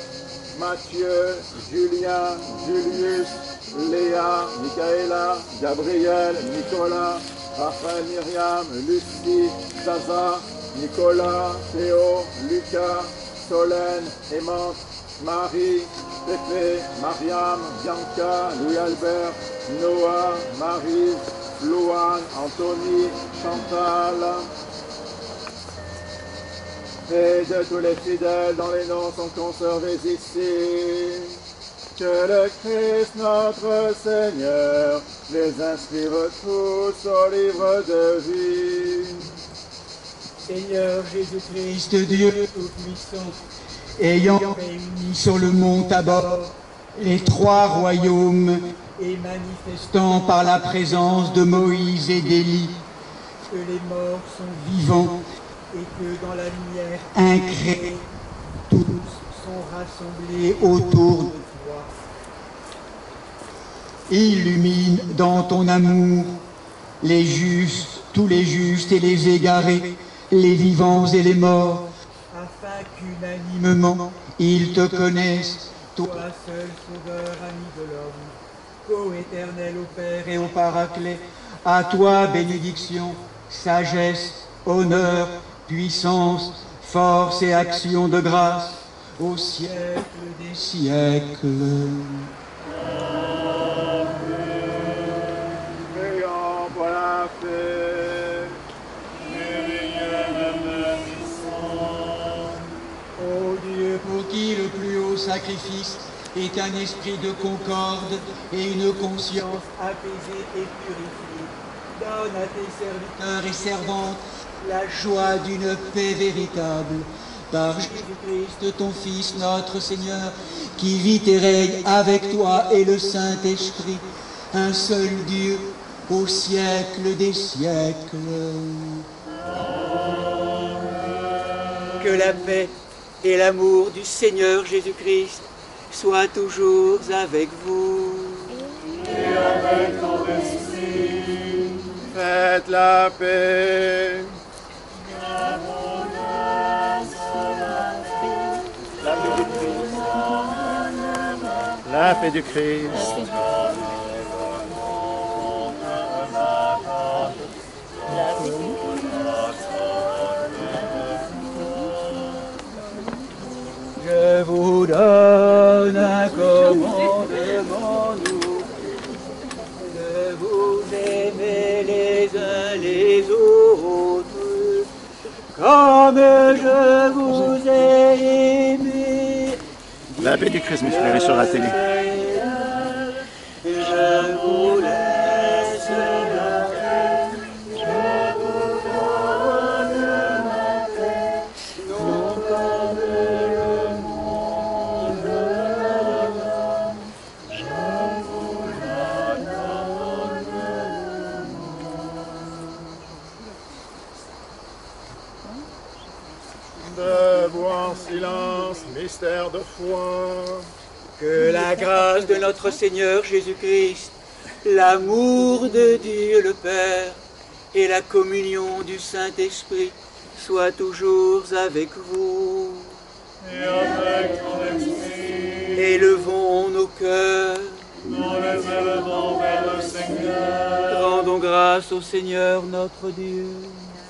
Mathieu, Julien, Julius, Léa, Michaela, Gabriel, Nicolas, Raphaël, Myriam, Lucie, Zaza, Nicolas, Théo, Lucas, Solène, Aimante, Marie, Pépé, Mariam, Bianca, Louis-Albert, Noah, Marie, Louane, Anthony, Chantal, et de tous les fidèles dont les noms sont conservés ici. Que le Christ notre Seigneur les inscrive tous au livre de vie. Seigneur Jésus-Christ, Dieu Tout-Puissant, ayant réuni sur le mont Tabor les trois royaumes et manifestant par la présence de Moïse et d'Élie que les morts sont vivants et que dans la lumière incréée, tous sont rassemblés autour de toi. Illumine dans ton amour les justes, tous les justes et les égarés, les vivants et les morts, afin qu'unanimement ils te connaissent, toi seul sauveur, ami de l'homme, co-éternel au Père et au Paraclet. À toi bénédiction, sagesse, honneur, puissance, force et action de grâce, au siècle des siècles. Prions pour la paix. Ô Dieu, pour qui le plus haut sacrifice est un esprit de concorde et une conscience apaisée et purifiée, donne à tes serviteurs et servantes la joie d'une paix véritable. Par Jésus-Christ, ton Fils, notre Seigneur, qui vit et règne avec toi et le Saint-Esprit, un seul Dieu, au siècle des siècles. Que la paix et l'amour du Seigneur Jésus-Christ soient toujours avec vous. Et avec ton esprit. Faites la paix. La paix du Christ. Je vous donne un commandement nouveau, de vous aimer les uns les autres, comme je vous ai aimé. La paix du Christ, mes frères, est sur la télé. Je vous laisse la paix, je vous donne ma paix, non comme le monde la donne, je vous la donne. Debout en silence, mystère de foi. Que la grâce de notre Seigneur Jésus-Christ, l'amour de Dieu le Père et la communion du Saint-Esprit soient toujours avec vous. Et avec ton esprit. Élevons nos cœurs. Nous les élevons vers le Seigneur. Rendons grâce au Seigneur notre Dieu.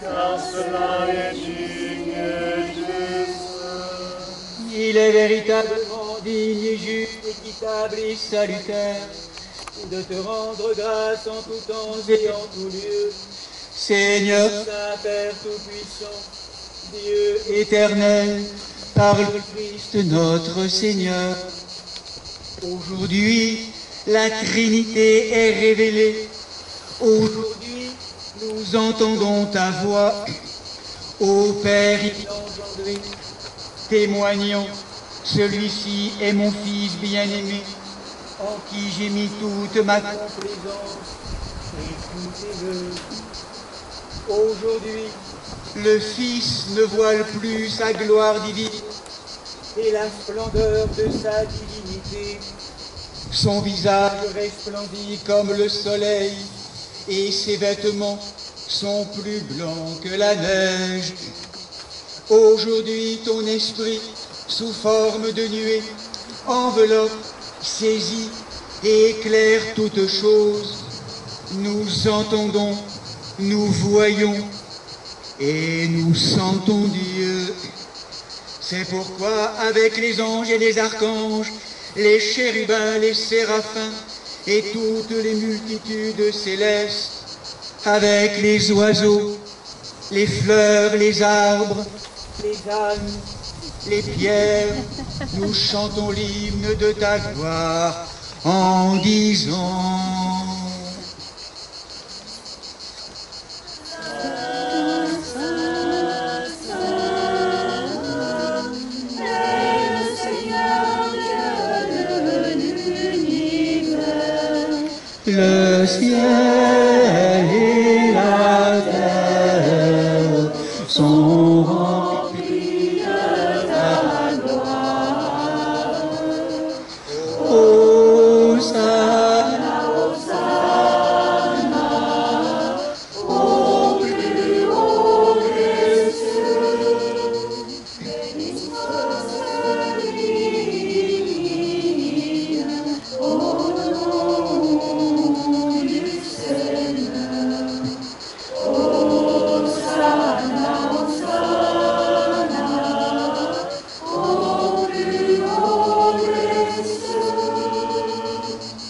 Car cela est digne et juste. Il est véritablement digne et juste, équitable et salutaire de te rendre grâce en tout temps et en tout lieu. Seigneur, Saint-Père Tout-Puissant, Dieu éternel, par le Christ notre Seigneur. Aujourd'hui, la Trinité est révélée. Aujourd'hui, nous entendons ta voix. Ô Père engendré, témoignons, celui-ci est mon Fils bien-aimé, en qui j'ai mis toute ma complaisance. Écoutez-le. Aujourd'hui, le Fils ne voile plus sa gloire divine et la splendeur de sa divinité. Son visage resplendit comme le soleil et ses vêtements sont plus blancs que la neige. Aujourd'hui, ton esprit, sous forme de nuée, enveloppe, saisit et éclaire toutes choses. Nous entendons, nous voyons et nous sentons Dieu. C'est pourquoi, avec les anges et les archanges, les chérubins, les séraphins et toutes les multitudes célestes, avec les oiseaux, les fleurs, les arbres, les ânes, les pierres, nous chantons l'hymne de ta gloire en disant: le ciel et la terre sont remplis de ta gloire. Hosanna, Hosanna, au plus haut des cieux. Béni soit celui qui vient au nom du Seigneur. Hosanna, Hosanna, au plus haut des cieux.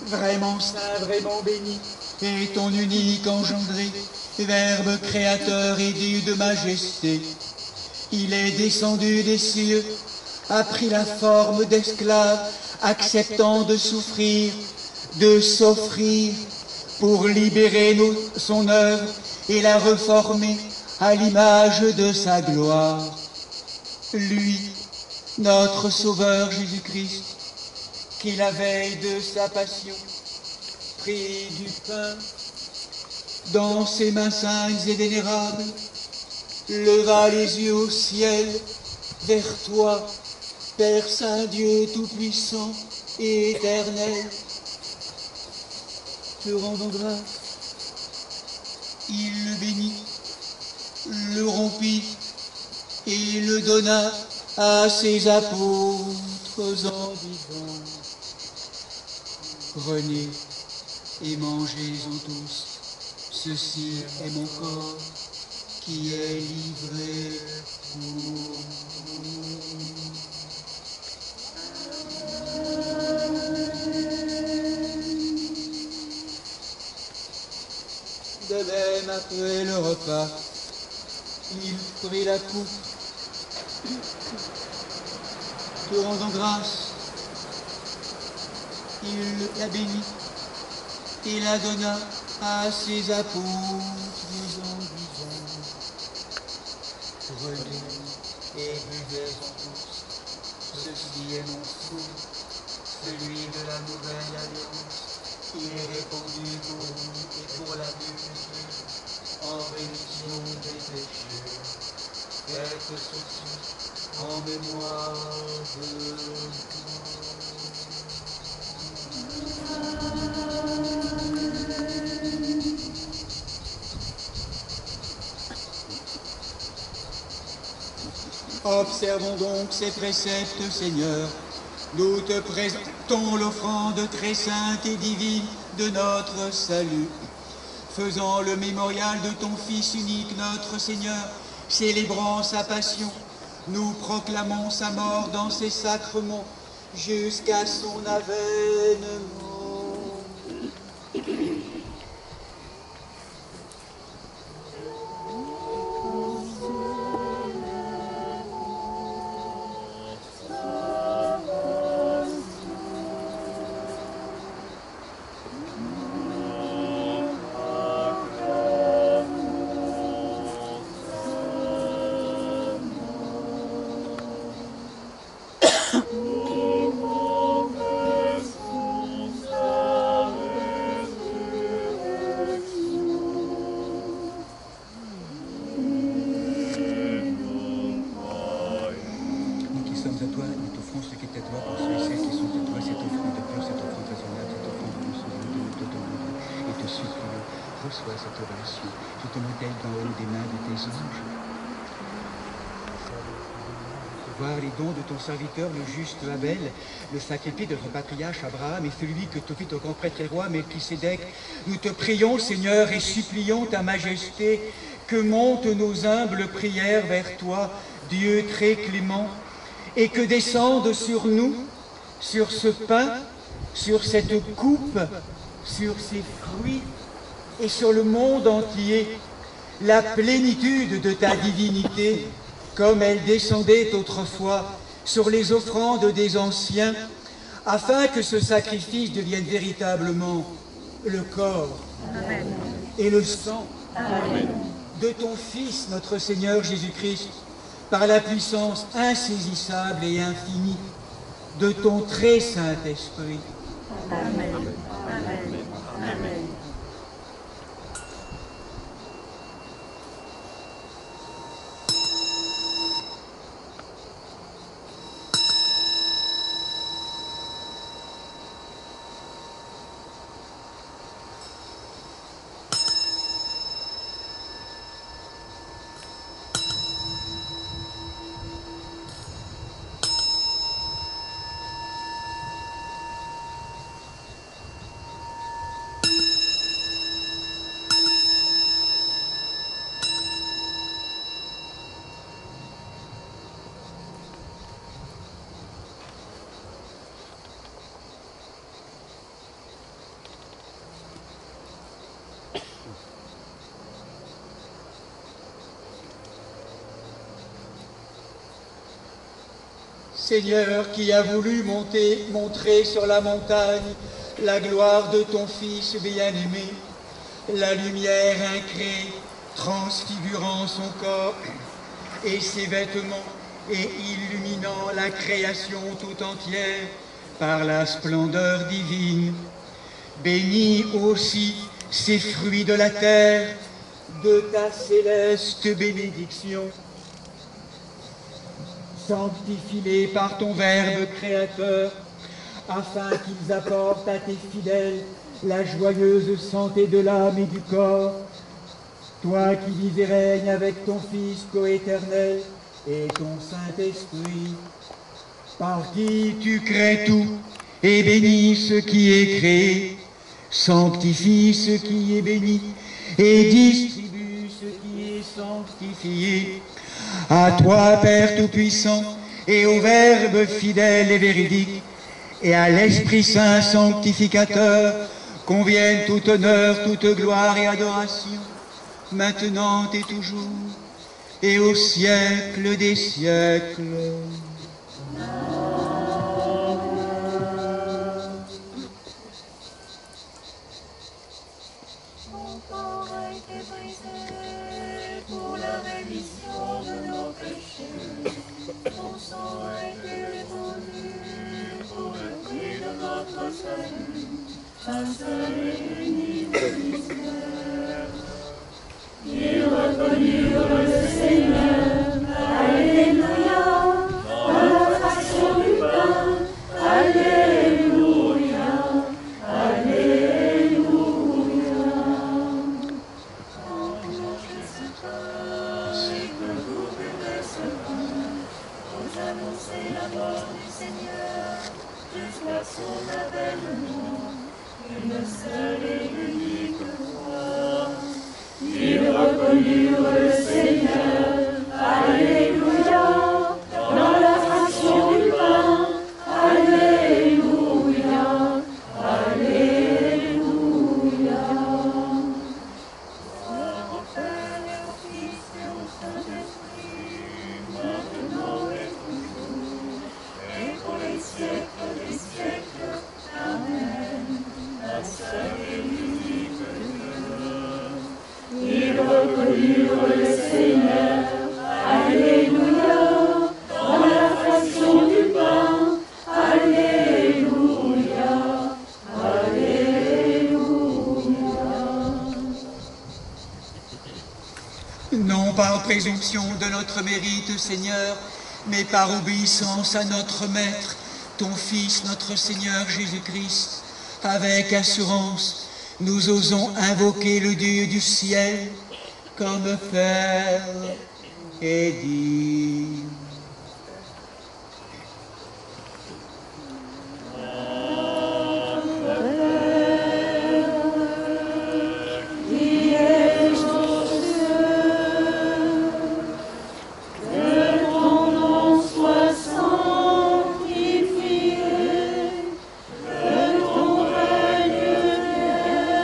Vraiment saint, vraiment béni est ton unique engendré, Verbe créateur et Dieu de majesté. Il est descendu des cieux, a pris la forme d'esclave, acceptant de souffrir, de s'offrir pour libérer son œuvre et la reformer à l'image de sa gloire. Lui, notre Sauveur Jésus-Christ, qui la veille de sa passion prit du pain dans ses mains saintes et vénérables, leva les yeux au ciel vers toi, Père Saint Dieu Tout-Puissant et Éternel. Te rendant grâce, il le bénit, le rompit et le donna à ses apôtres en disant: prenez et mangez-en tous, ceci est mon corps qui est livré pour vous. De même, après le repas, il prit la coupe, te rendant grâce, il la bénit et la donna à ses apôtres en disant: prenez et buvez-en tous, ceci est mon sang, celui de la nouvelle alliance. Il est répandu pour vous et pour la multitude en rémission des péchés. Faites ceci en mémoire de moi. Observons donc ces préceptes, Seigneur. Nous te présentons l'offrande très sainte et divine de notre salut. Faisant le mémorial de ton Fils unique, notre Seigneur, célébrant sa passion, nous proclamons sa mort dans ces sacrements jusqu'à son avènement. Reçois cette relation qui te modèle d'en haut des mains de tes anges. Voir les dons de ton serviteur, le juste Abel, le sacrifice de ton patriarche Abraham et celui que te fit au grand prêtre et roi Melchisédek, nous te prions, Seigneur, et supplions ta majesté que montent nos humbles prières vers toi, Dieu très clément, et que descende sur nous, sur ce pain, sur cette coupe, sur ces fruits, et sur le monde entier la plénitude de ta divinité, comme elle descendait autrefois sur les offrandes des anciens, afin que ce sacrifice devienne véritablement le corps et le sang de ton Fils, notre Seigneur Jésus-Christ, par la puissance insaisissable et infinie de ton très Saint-Esprit. Amen. Amen. Amen. Seigneur, qui a voulu montrer sur la montagne la gloire de ton Fils bien-aimé, la lumière incrée transfigurant son corps et ses vêtements et illuminant la création tout entière par la splendeur divine. Bénis aussi ces fruits de la terre de ta céleste bénédiction. Sanctifie-les par ton Verbe créateur, afin qu'ils apportent à tes fidèles la joyeuse santé de l'âme et du corps. Toi qui vis et règnes avec ton Fils coéternel et ton Saint-Esprit, par qui tu crées tout et bénis ce qui est créé, sanctifie ce qui est béni et distribue ce qui est sanctifié. À toi, Père Tout-Puissant, et au Verbe fidèle et véridique, et à l'Esprit Saint sanctificateur, conviennent tout honneur, toute gloire et adoration, maintenant et toujours, et au siècle des siècles. Ils reconnurent le Seigneur, Alléluia, dans la fraction du pain, Alléluia, Alléluia. Quand mangez ce pain et que vous buvez ce vin, vous annoncez la mort du Seigneur jusqu'à son avènement. Une seule et unique fois, ils reconnurent le Seigneur, Alléluia, dans la fraction du pain, Alléluia, Alléluia. Gloire au Père et au Fils et au Saint-Esprit, maintenant et toujours, et pour les siècles des siècles. Amen. La seule et unique Dieu. Ils reconnurent le Seigneur, Alléluia, dans la fraction du pain, Alléluia, Alléluia. Non par présomption de notre mérite, Seigneur, mais par obéissance à notre Maître, ton Fils, notre Seigneur Jésus-Christ, avec assurance, nous osons invoquer le Dieu du ciel comme Père et dire. Que ton règne vienne.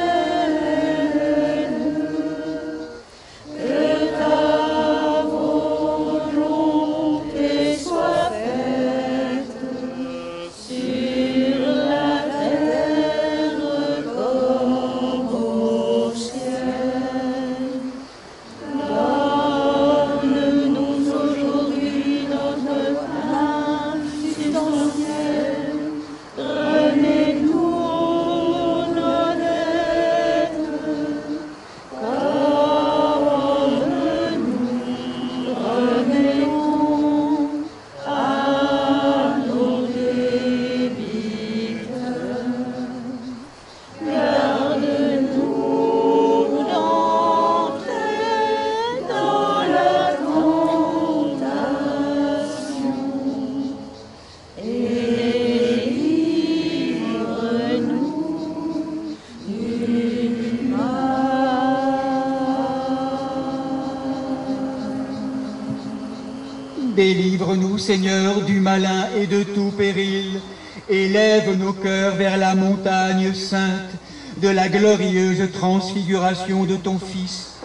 Délivre-nous, Seigneur, du malin et de tout péril. Élève nos cœurs vers la montagne sainte de la glorieuse transfiguration de ton Fils.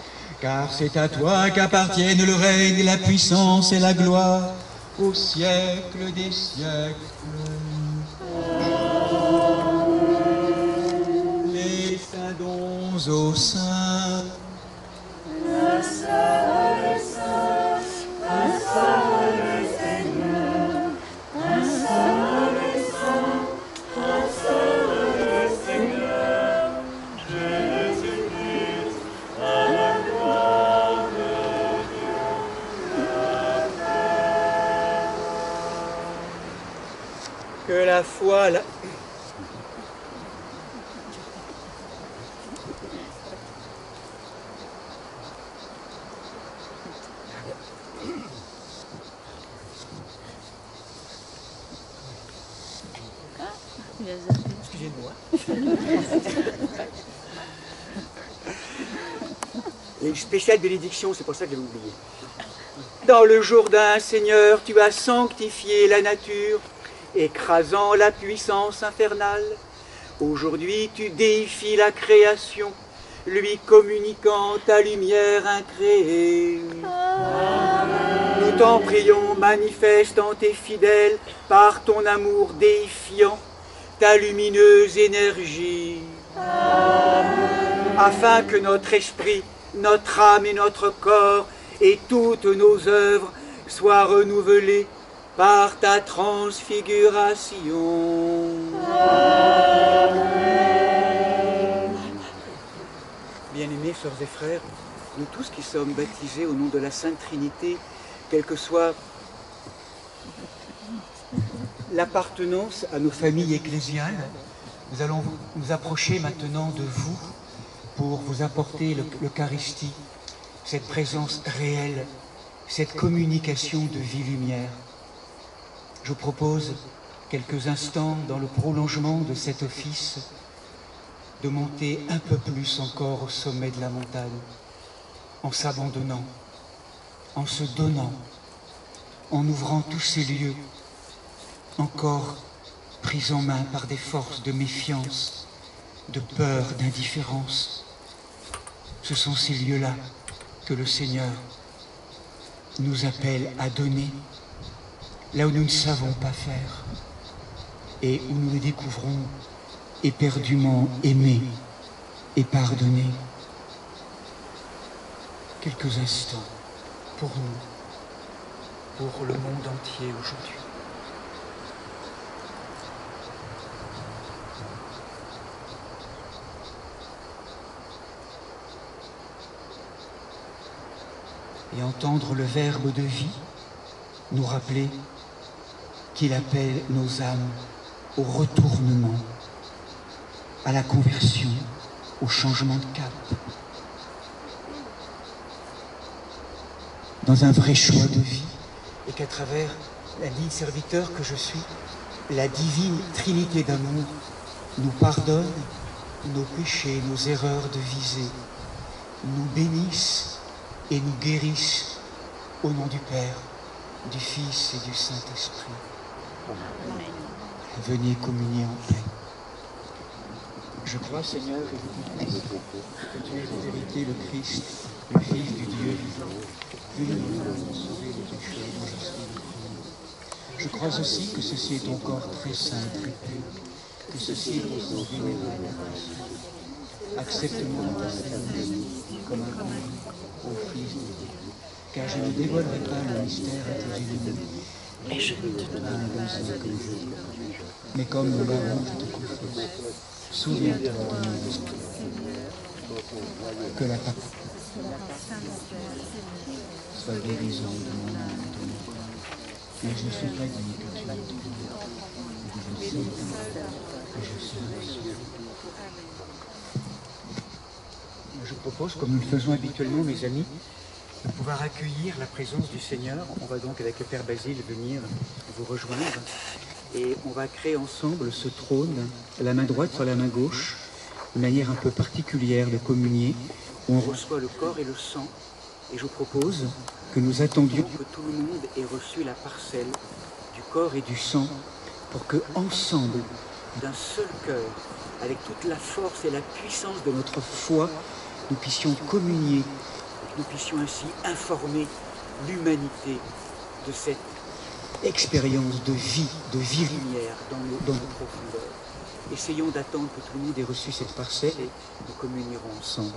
Car c'est à toi qu'appartiennent le règne, la puissance et la gloire au siècle des siècles. Les saints dons aux saints. Un seul Saint, un seul Seigneur, un seul Saint, un seul Seigneur, Jésus-Christ, à la gloire de Dieu le Père. Que la foi, Excusez-moi. Il y a une spéciale bénédiction, c'est pour ça que j'avais oublié. Dans le Jourdain, Seigneur, tu as sanctifié la nature, écrasant la puissance infernale. Aujourd'hui, tu déifies la création, lui communiquant ta lumière incréée. Nous t'en prions, manifeste en tes fidèles, par ton amour déifiant, ta lumineuse énergie. Afin que notre esprit, notre âme et notre corps et toutes nos œuvres soient renouvelés par ta transfiguration. Bien-aimés sœurs et frères, nous tous qui sommes baptisés au nom de la Sainte Trinité, quelle que soit l'appartenance à nos familles ecclésiales, nous allons nous approcher maintenant de vous pour vous apporter l'Eucharistie, cette présence réelle, cette communication de vie-lumière. Je vous propose quelques instants dans le prolongement de cet office de monter un peu plus encore au sommet de la montagne, en s'abandonnant, en se donnant, en ouvrant tous ces lieux encore pris en main par des forces de méfiance, de peur, d'indifférence. Ce sont ces lieux-là que le Seigneur nous appelle à donner, là où nous ne savons pas faire, et où nous le découvrons éperdument aimé et pardonné. Quelques instants pour nous, pour le monde entier aujourd'hui. Et entendre le Verbe de vie nous rappeler qu'il appelle nos âmes au retournement, à la conversion, au changement de cap, dans un vrai choix de vie, et qu'à travers la digne serviteur que je suis, la divine Trinité d'amour nous pardonne nos péchés, nos erreurs de visée, nous bénisse et nous guérisse au nom du Père, du Fils et du Saint-Esprit. Venez communier en paix. Je crois, Seigneur, et je confesse que tu es en vérité le Christ, le Fils du Dieu vivant, venu nous sauver les péchés dont je suis le premier. Je crois aussi que ceci est ton corps très saint et très pur, que ceci est ton sang vénérable et précieux. Accepte-moi dans ta sainteté comme un conduit au Fils de Dieu, car je ne dévoilerai pas le mystère à tes ennemis, et je ne te donne un Saint comme Jésus. Mais comme nous l'avons, je te confesse, souviens-toi de nous. Que la parole soit guérison de mon âme et de mon corps. Mais je ne suis pas dit que tu m'as trouvé. Je sais que je serai sauvé. Je propose, comme nous le faisons habituellement, mes amis, de pouvoir accueillir la présence du Seigneur. On va donc, avec le Père Basile, venir vous rejoindre. Et on va créer ensemble ce trône, la main droite sur la main gauche, une manière un peu particulière de communier, où on reçoit le corps et le sang Et je propose que nous attendions que tout le monde ait reçu la parcelle du corps et du sang pour que, ensemble, d'un seul cœur, avec toute la force et la puissance de notre foi, nous puissions communier, et que nous puissions ainsi informer l'humanité de cette expérience de vie, de virinière dans nos profondeurs. Essayons d'attendre que tout le monde ait reçu cette parcelle et nous communierons ensemble.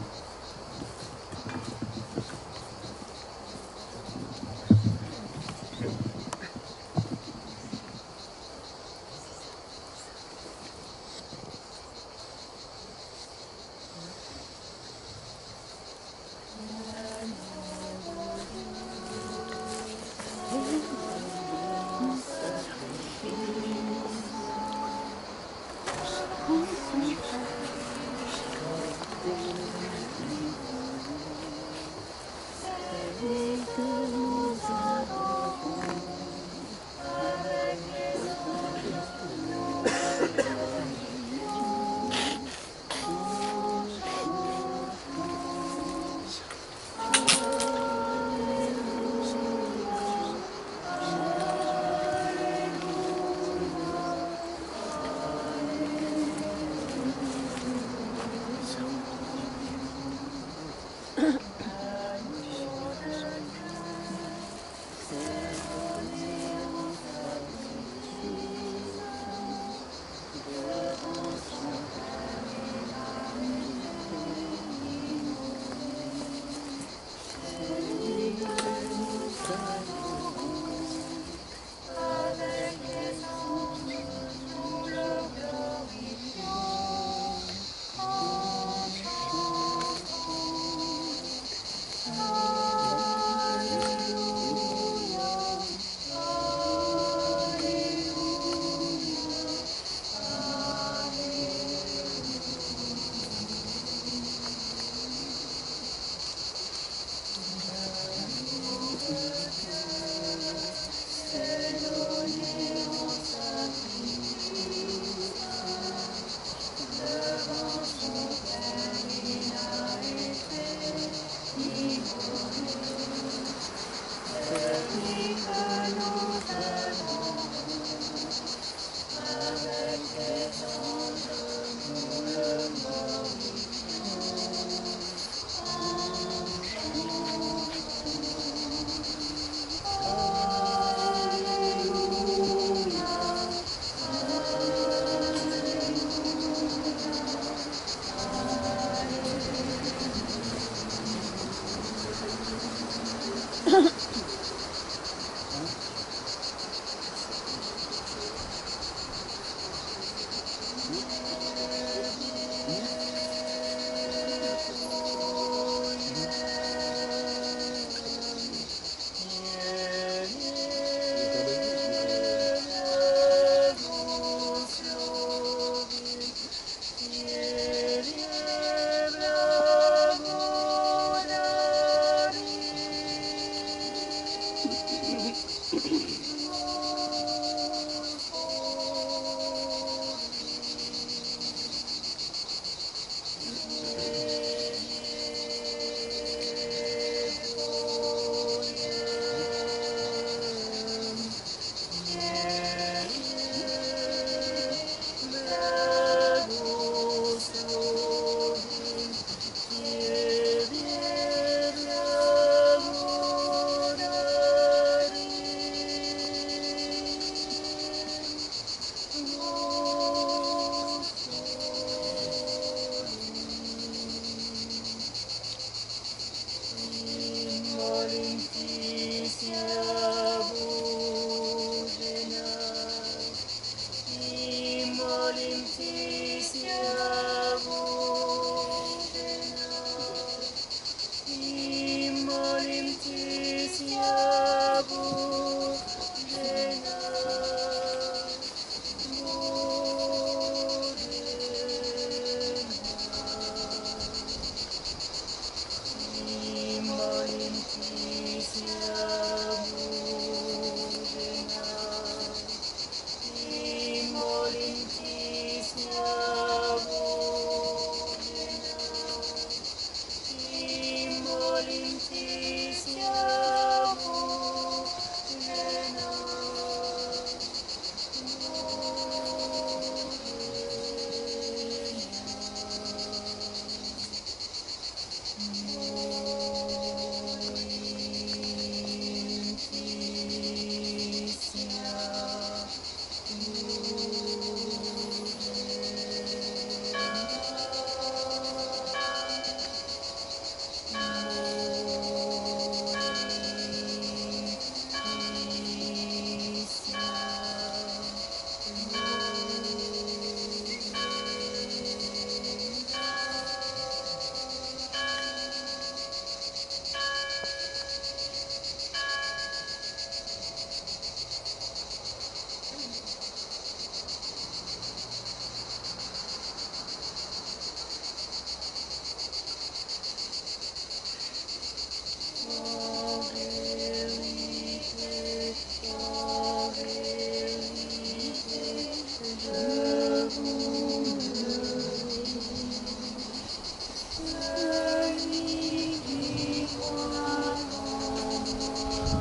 Celui qui croit en moi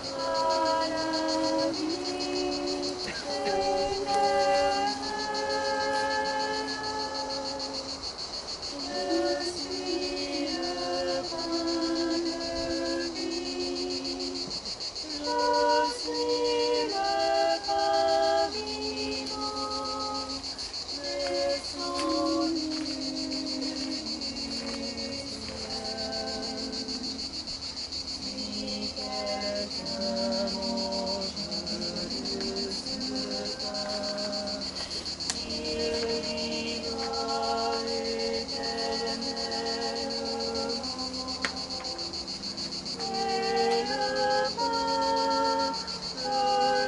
a la vie éternelle. Je suis le pain de vie. Je suis le pain vivant, descendu du ciel. Si quelqu'un mange de ce pain, il vivra éternellement. Et le pain que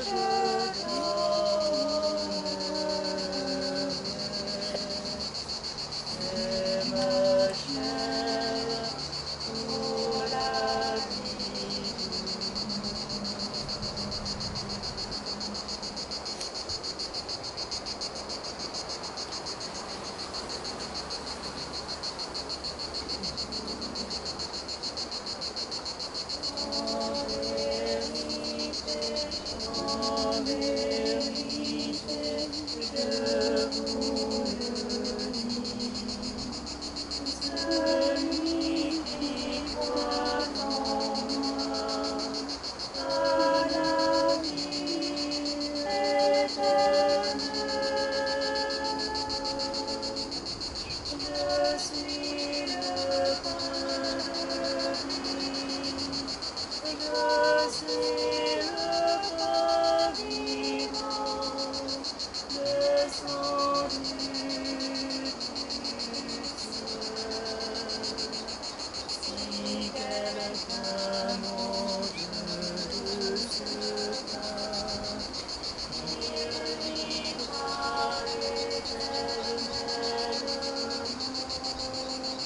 je donnerai est ma chair pour la vie. En vérité, je vous le dis, celui qui croit en moi a la vie éternelle. Je suis le pain de vie. Je suis le pain vivant, descendu du ciel. Si quelqu'un mange de ce pain, il vivra éternellement.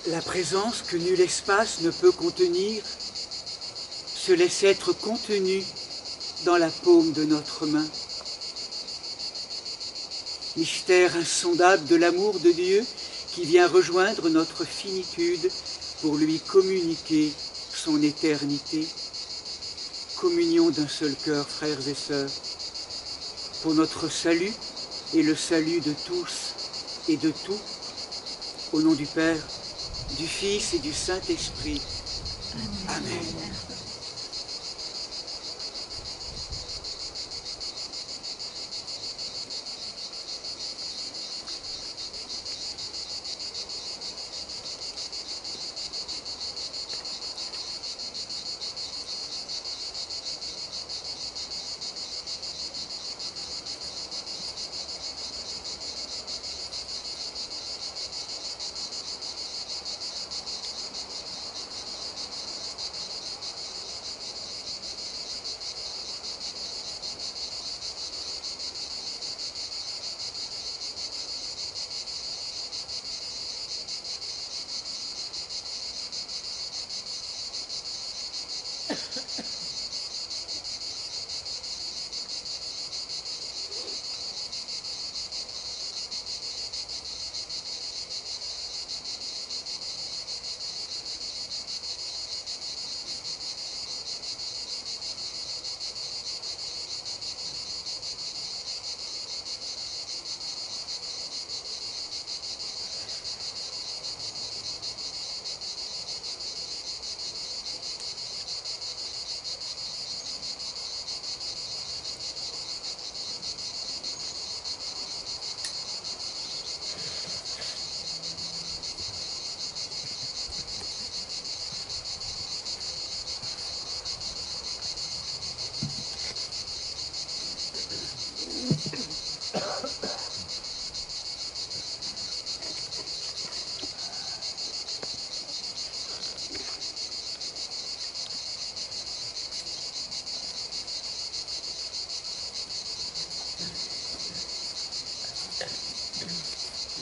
La présence que nul espace ne peut contenir se laisse être contenue dans la paume de notre main. Mystère insondable de l'amour de Dieu qui vient rejoindre notre finitude pour lui communiquer son éternité. Communion d'un seul cœur, frères et sœurs, pour notre salut et le salut de tous et de tout, au nom du Père, du Fils et du Saint-Esprit. Amen.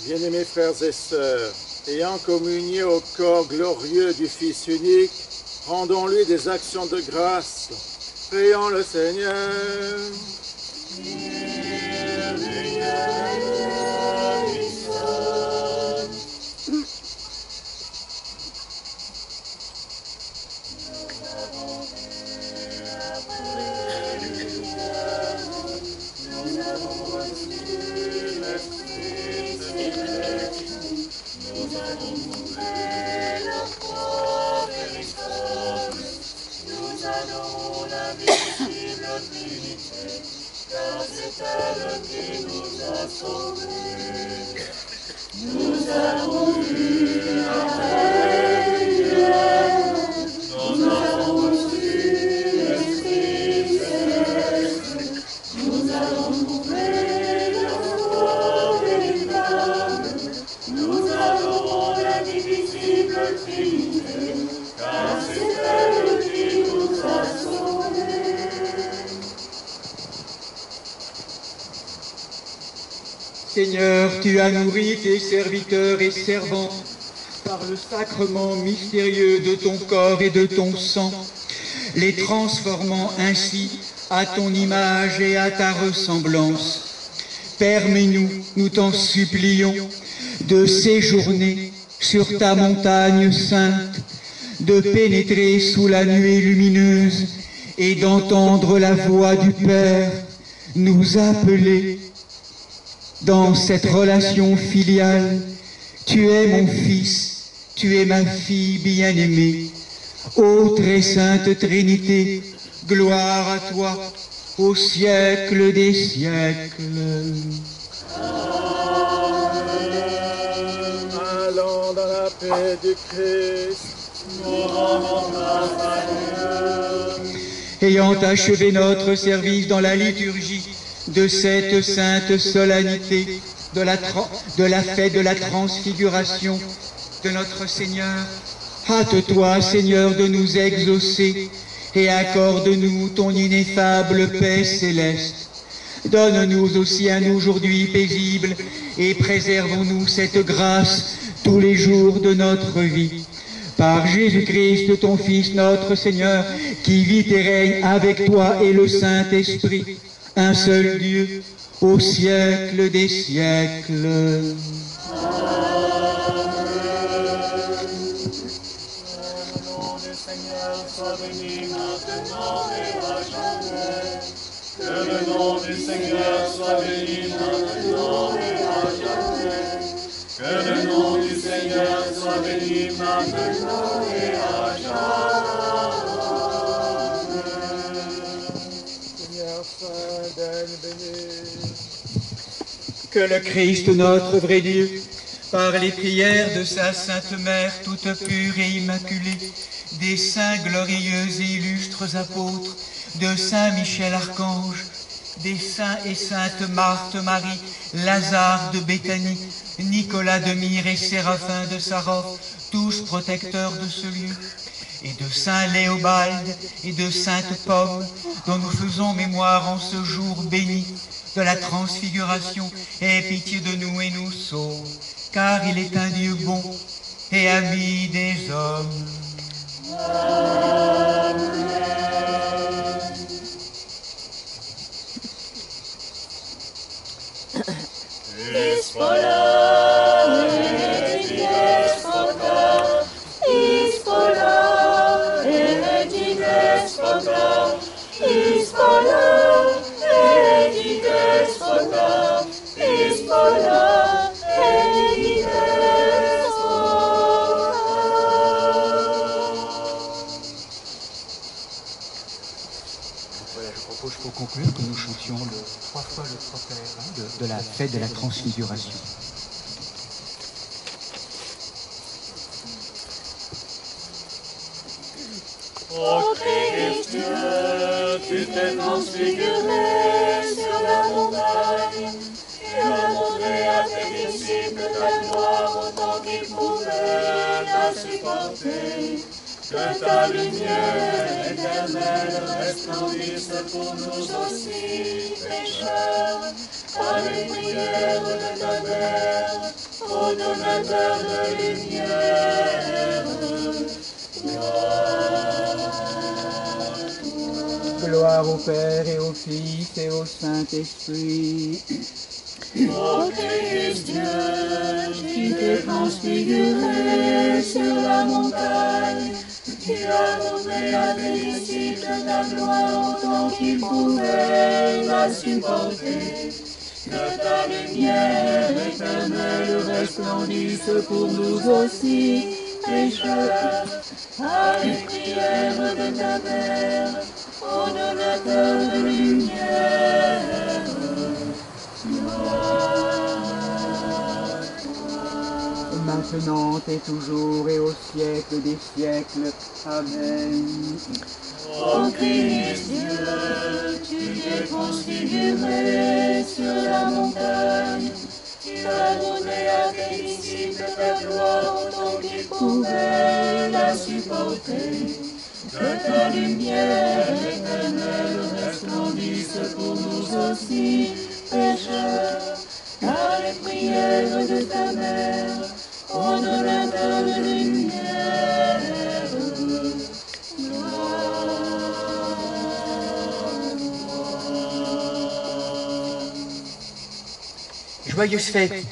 Bien-aimés frères et sœurs, ayant communié au corps glorieux du Fils unique, rendons-lui des actions de grâce. Prions le Seigneur. Seigneur, tu as nourri tes serviteurs et servantes par le sacrement mystérieux de ton corps et de ton sang, les transformant ainsi à ton image et à ta ressemblance. Permets-nous, nous t'en supplions, de séjourner sur ta montagne sainte, de pénétrer sous la nuée lumineuse et d'entendre la voix du Père nous appeler. Dans cette relation filiale, tu es mon Fils, tu es ma fille bien-aimée. Ô très sainte Trinité, gloire à toi au siècle des siècles. Allons dans la paix du Christ. Nous rendons grâce à Dieu. Ayant achevé notre service dans la liturgie de cette sainte solennité de la fête de la transfiguration de notre Seigneur, hâte-toi, Seigneur, de nous exaucer et accorde-nous ton ineffable paix céleste. Donne-nous aussi un aujourd'hui paisible et préservons-nous cette grâce tous les jours de notre vie. Par Jésus-Christ, ton Fils, notre Seigneur, qui vit et règne avec toi et le Saint-Esprit, un seul Dieu, au siècle des siècles. Soit béni maintenant et à jamais. Que le nom du Seigneur soit béni maintenant et à jamais. Que le nom du Seigneur soit béni maintenant et à jamais. Seigneur Saint, donne béni. Que le Christ, notre vrai Dieu, par les prières de sa Sainte Mère, toute pure et immaculée, des saints glorieux et illustres apôtres, de Saint Michel Archange, des saints et saintes Marthe Marie, Lazare de Béthanie, Nicolas de Myre et Séraphin de Sarov, tous protecteurs de ce lieu, et de Saint Léobalde et de Sainte Pomme, dont nous faisons mémoire en ce jour béni de la transfiguration, aie pitié de nous et nous sauve, car il est un Dieu bon et ami des hommes. Pour conclure, que nous chantions trois fois le Propère de la fête de la Transfiguration. Ô Christ Dieu, tu t'es transfiguré sur la montagne, tu as montré à tes disciples ta gloire autant qu'ils pouvaient la supporter. Que ta lumière éternelle resplendisse pour nous aussi, pécheurs, par les prières de ta mère, ô donateur de lumière. Gloire au Père et au Fils et au Saint-Esprit. Ô Christ Dieu, tu t'es transfiguré sur la montagne, tu as montré à tes disciples ta gloire autant qu'ils pouvaient la supporter. Que ta lumière éternelle resplendisse pour nous aussi, pécheurs, à les prières de ta mère, ô donateur de lumière. Maintenant et toujours et au siècle des siècles. Amen. Ô Christ Dieu, tu t'es transfiguré sur la montagne, tu as donné à tes disciples ta gloire autant qu'ils pouvaient la supporter. Que ta lumière éternelle resplendisse pour nous aussi, pécheurs, à les prières de ta mère, ô donateur de lumière. Joyeuse fête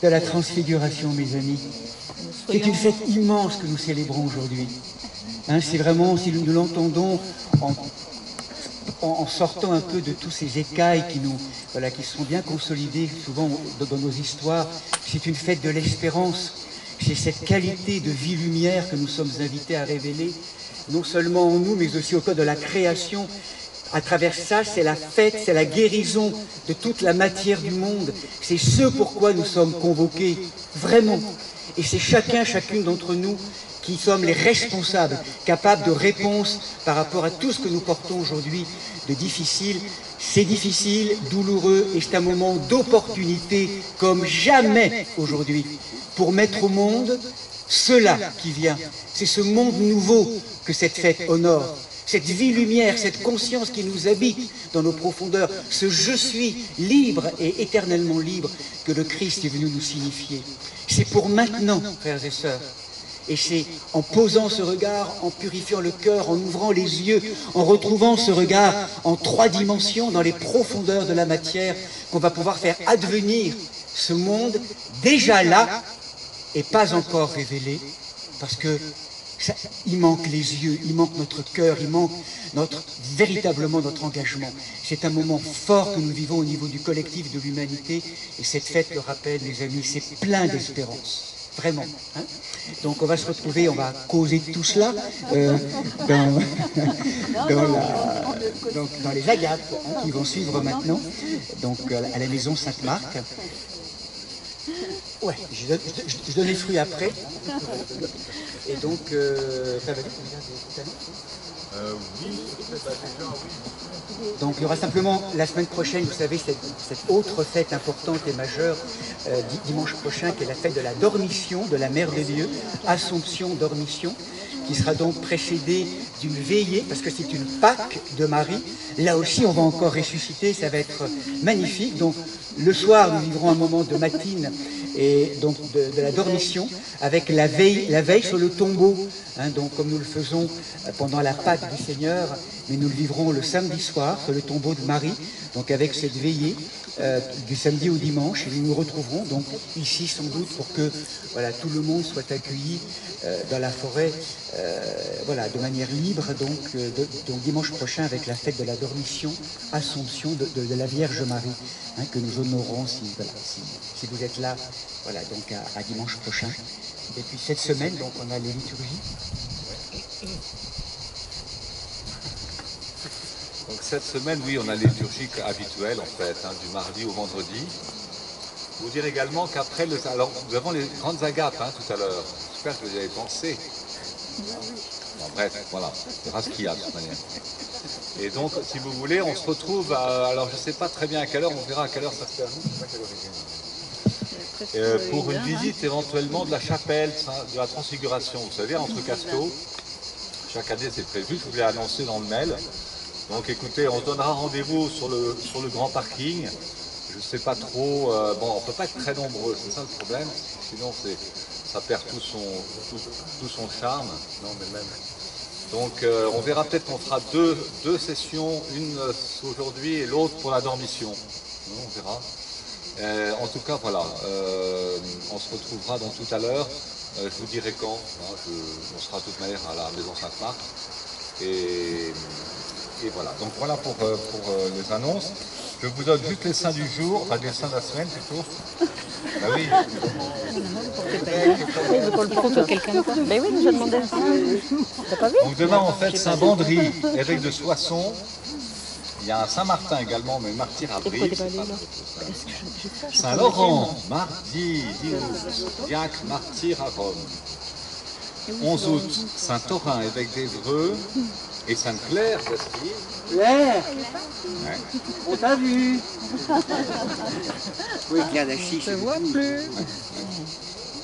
de la Transfiguration, mes amis. C'est une fête immense que nous célébrons aujourd'hui. Hein, c'est vraiment, si nous l'entendons en sortant un peu de tous ces écailles qui sont bien consolidés souvent dans nos histoires, c'est une fête de l'espérance. C'est cette qualité de vie-lumière que nous sommes invités à révéler, non seulement en nous, mais aussi au code de la création. À travers ça, c'est la fête, c'est la guérison de toute la matière du monde. C'est ce pourquoi nous sommes convoqués, vraiment. Et c'est chacune d'entre nous qui sommes les responsables, capables de réponse par rapport à tout ce que nous portons aujourd'hui de difficile. C'est difficile, douloureux, et c'est un moment d'opportunité comme jamais aujourd'hui pour mettre au monde cela qui vient. C'est ce monde nouveau que cette fête honore. cette vie-lumière, cette conscience qui nous habite dans nos profondeurs, ce « je suis libre et éternellement libre » que le Christ est venu nous signifier. C'est pour maintenant, frères et sœurs. Et c'est en posant ce regard, en purifiant le cœur, en ouvrant les yeux, en retrouvant ce regard en 3 dimensions dans les profondeurs de la matière qu'on va pouvoir faire advenir ce monde déjà là et pas encore révélé, parce que il manque les yeux, il manque notre cœur, il manque véritablement notre engagement. C'est un moment fort que nous vivons au niveau du collectif de l'humanité, et cette fête le rappelle, mes amis, c'est plein d'espérance. Vraiment. Hein? Donc on va se retrouver, on va causer de tout cela dans les agates qui vont suivre maintenant, donc à la maison Sainte-Marthe. Ouais, je donne les fruits après. Et donc, ça va être oui. Donc il y aura simplement la semaine prochaine, vous savez, cette autre fête importante et majeure, dimanche prochain, qui est la fête de la Dormition de la Mère de Dieu, Assomption Dormition, qui sera donc précédée d'une veillée, parce que c'est une Pâque de Marie. Là aussi, on va encore ressusciter, ça va être magnifique. Donc le soir, nous vivrons un moment de matine et donc de la Dormition, avec la veille sur le tombeau, hein, donc comme nous le faisons pendant la Pâque du Seigneur, mais nous le vivrons le samedi soir sur le tombeau de Marie, donc avec cette veillée du samedi au dimanche, et nous nous retrouverons donc ici sans doute pour que voilà, tout le monde soit accueilli dans la forêt voilà, de manière libre, donc dimanche prochain avec la fête de la Dormition, Assomption de la Vierge Marie, hein, que nous honorons si vous êtes là, voilà, donc à dimanche prochain. Et puis cette semaine, donc on a les liturgies. Donc cette semaine, oui, on a les liturgies habituelles en fait, hein, du mardi au vendredi. Vous dire également qu'après le... Alors, nous avons les grandes agapes hein, tout à l'heure. J'espère que vous y avez pensé. Bon, bref, voilà, on verra ce qu'il y a de toute manière. Et donc, si vous voulez, on se retrouve à... Alors, je ne sais pas très bien à quelle heure, on verra à quelle heure ça se termine. Pour une visite éventuellement de la chapelle de la Transfiguration. Vous savez, entre Casteau, chaque année c'est prévu, je vous l'ai annoncé dans le mail. Donc écoutez, on se donnera rendez-vous sur le grand parking. Je ne sais pas trop, bon, on ne peut pas être très nombreux, c'est ça le problème. Sinon, ça perd tout son charme. Non, mais même. Donc on verra peut-être qu'on fera deux sessions, une aujourd'hui et l'autre pour la dormition. On verra. En tout cas, voilà, on se retrouvera donc tout à l'heure. Je vous dirai quand. Hein, on sera de toute manière à la maison Sainte-Marthe. Et voilà. Donc voilà pour les annonces. Je vous donne juste les saints du jour, enfin les saints de la semaine plutôt. Ah oui. Il faut que quelqu'un le fasse. Ben oui, j'ai demandé. T'as pas vu? Donc demain on fête Saint-Bandry, évêque de Soissons. Il y a un Saint-Martin également, mais martyr à Brive. Saint-Laurent, mardi 10 août, diacre martyr à Rome. 11 août, Saint-Thorin, évêque d'Évreux. Et Sainte-Claire, Claire, ouais. On t'a vu. Oui, Claire d'Achille. Je ne vois plus.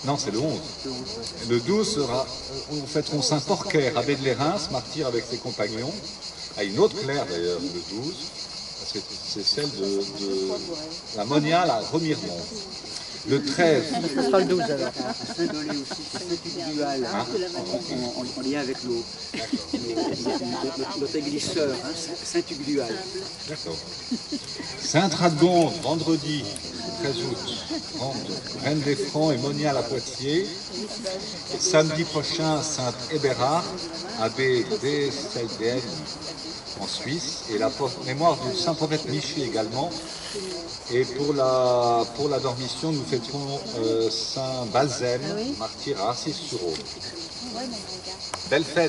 Non, c'est le 11. Le 12 sera, nous fêterons Saint-Porcaire, abbé de Lérins, martyr avec ses compagnons. Ah, une autre Claire d'ailleurs, le 12, parce que c'est celle de la moniale à Remiremont. Le 13. Ça sera le 12 alors. Saint-Dolé aussi, Saint-Dual, hein, en lien avec notre église sœur, hein, Saint-Dual. D'accord. Sainte-Radegonde, vendredi 13 août, Reine des Francs et moniale à Poitiers. Et samedi prochain, Saint-Hébérard, abbé d'Esselden en Suisse. Et la mémoire du Saint-Prophète Miché également. Et pour la dormition, nous fêterons Saint-Balzème, martyr à Arcis-sur-Aube. Belle fête!